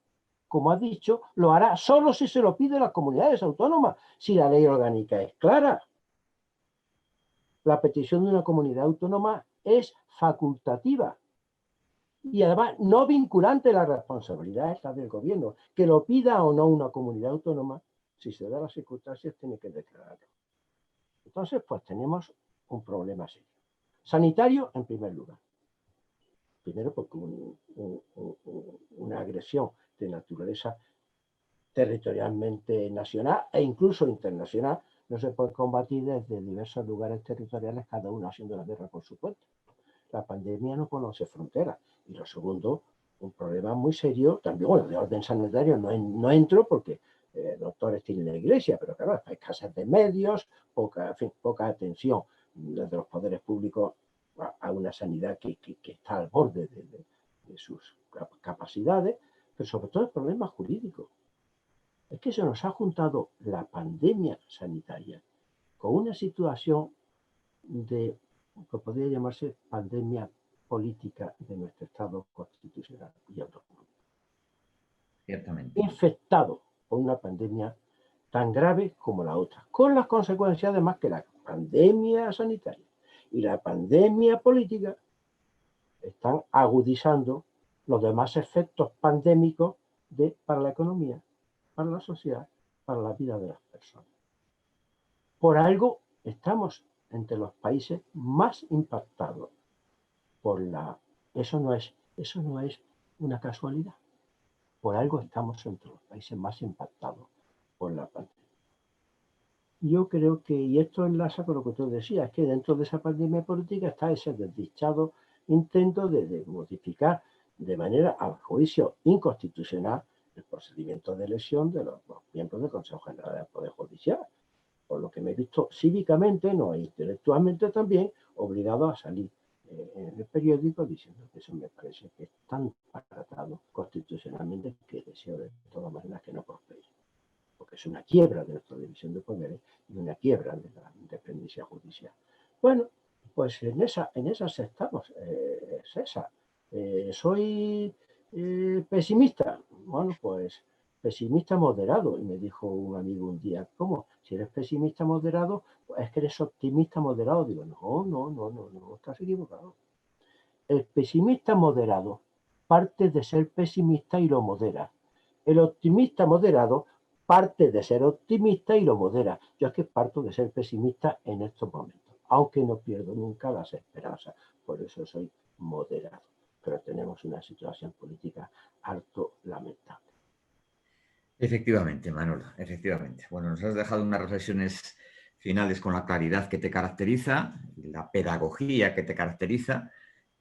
como ha dicho, lo hará solo si se lo pide las comunidades autónomas, si la ley orgánica es clara. La petición de una comunidad autónoma es facultativa. Y además no vinculante, la responsabilidad es la del gobierno. Que lo pida o no una comunidad autónoma, si se da las circunstancias, tiene que declararlo. Entonces, pues tenemos un problema serio. Sanitario, en primer lugar. Primero porque una agresión de naturaleza territorialmente nacional e incluso internacional no se puede combatir desde diversos lugares territoriales, cada uno haciendo la guerra por su cuenta. La pandemia no conoce fronteras. Y lo segundo, un problema muy serio, también, bueno, de orden sanitario no entro porque doctores tienen la iglesia, pero claro, hay escasez de medios, poca atención desde los poderes públicos a una sanidad que está al borde de sus capacidades, pero sobre todo el problema jurídico. Es que se nos ha juntado la pandemia sanitaria con una situación de que podría llamarse pandemia política de nuestro Estado constitucional y autonómico. Ciertamente. Infectado por una pandemia tan grave como la otra, con las consecuencias además que la pandemia sanitaria y la pandemia política están agudizando los demás efectos pandémicos para la economía, para la sociedad, para la vida de las personas. Por algo estamos entre los países más impactados por la... Eso no es una casualidad. Por algo estamos entre los países más impactados por la pandemia. Yo creo que, y esto enlaza con lo que tú decías, es que dentro de esa pandemia política está ese desdichado intento de modificar de manera, a juicio inconstitucional, el procedimiento de elección de los miembros del Consejo General del Poder Judicial. Por lo que me he visto cívicamente, no intelectualmente también, obligado a salir en el periódico diciendo que eso me parece que es tan tratado constitucionalmente que deseo de todas maneras que no prospere. Porque es una quiebra de nuestra división de poderes y una quiebra de la independencia judicial. Bueno, pues en esas estamos, César. Soy pesimista. Bueno, pues pesimista moderado. Y me dijo un amigo un día, ¿cómo? Si eres pesimista moderado, pues es que eres optimista moderado. Digo, no, estás equivocado. El pesimista moderado parte de ser pesimista y lo modera. El optimista moderado parte de ser optimista y lo modera. Yo es que parto de ser pesimista en estos momentos. aunque no pierdo nunca las esperanzas. Por eso soy moderado. Pero tenemos una situación política harto lamentable. Efectivamente, Manolo, efectivamente. Bueno, nos has dejado unas reflexiones finales con la claridad que te caracteriza, la pedagogía que te caracteriza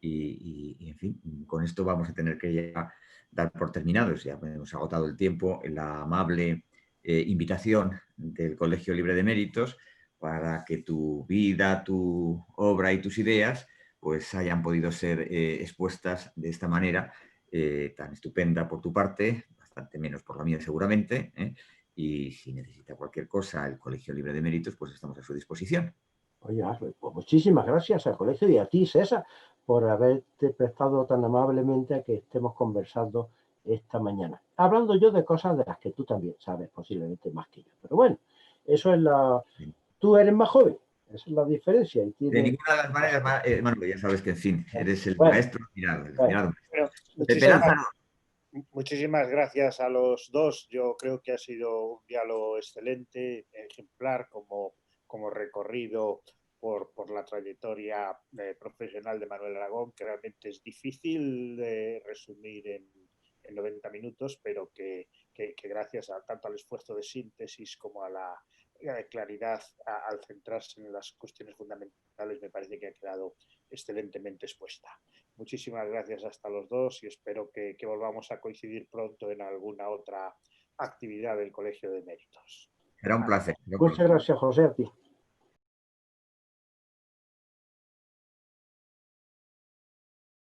en fin, con esto vamos a tener que ya dar por terminados. Ya hemos agotado el tiempo, la amable invitación del Colegio Libre de Méritos para que tu vida, tu obra y tus ideas pues hayan podido ser expuestas de esta manera tan estupenda por tu parte, bastante menos por la mía seguramente, y si necesita cualquier cosa el Colegio Libre de Méritos, pues estamos a su disposición. Oye, pues muchísimas gracias al colegio y a ti, César, por haberte prestado tan amablemente a que estemos conversando esta mañana. Hablando yo de cosas de las que tú también sabes, posiblemente más que yo. Pero bueno, eso es la... Tú eres más joven, esa es la diferencia. Y De ninguna de las maneras, Manolo, ya sabes que, en fin, eres el maestro admirado, el admirado maestro. Bueno, muchísimas gracias a los dos. Yo creo que ha sido un diálogo excelente, ejemplar, como recorrido por la trayectoria profesional de Manuel Aragón, que realmente es difícil de resumir en 90 minutos, pero que gracias tanto al esfuerzo de síntesis como a la claridad al centrarse en las cuestiones fundamentales, me parece que ha quedado excelentemente expuesta. Muchísimas gracias hasta los dos y espero que volvamos a coincidir pronto en alguna otra actividad del Colegio de Méritos. Será un placer. Muchas gracias, José, a ti.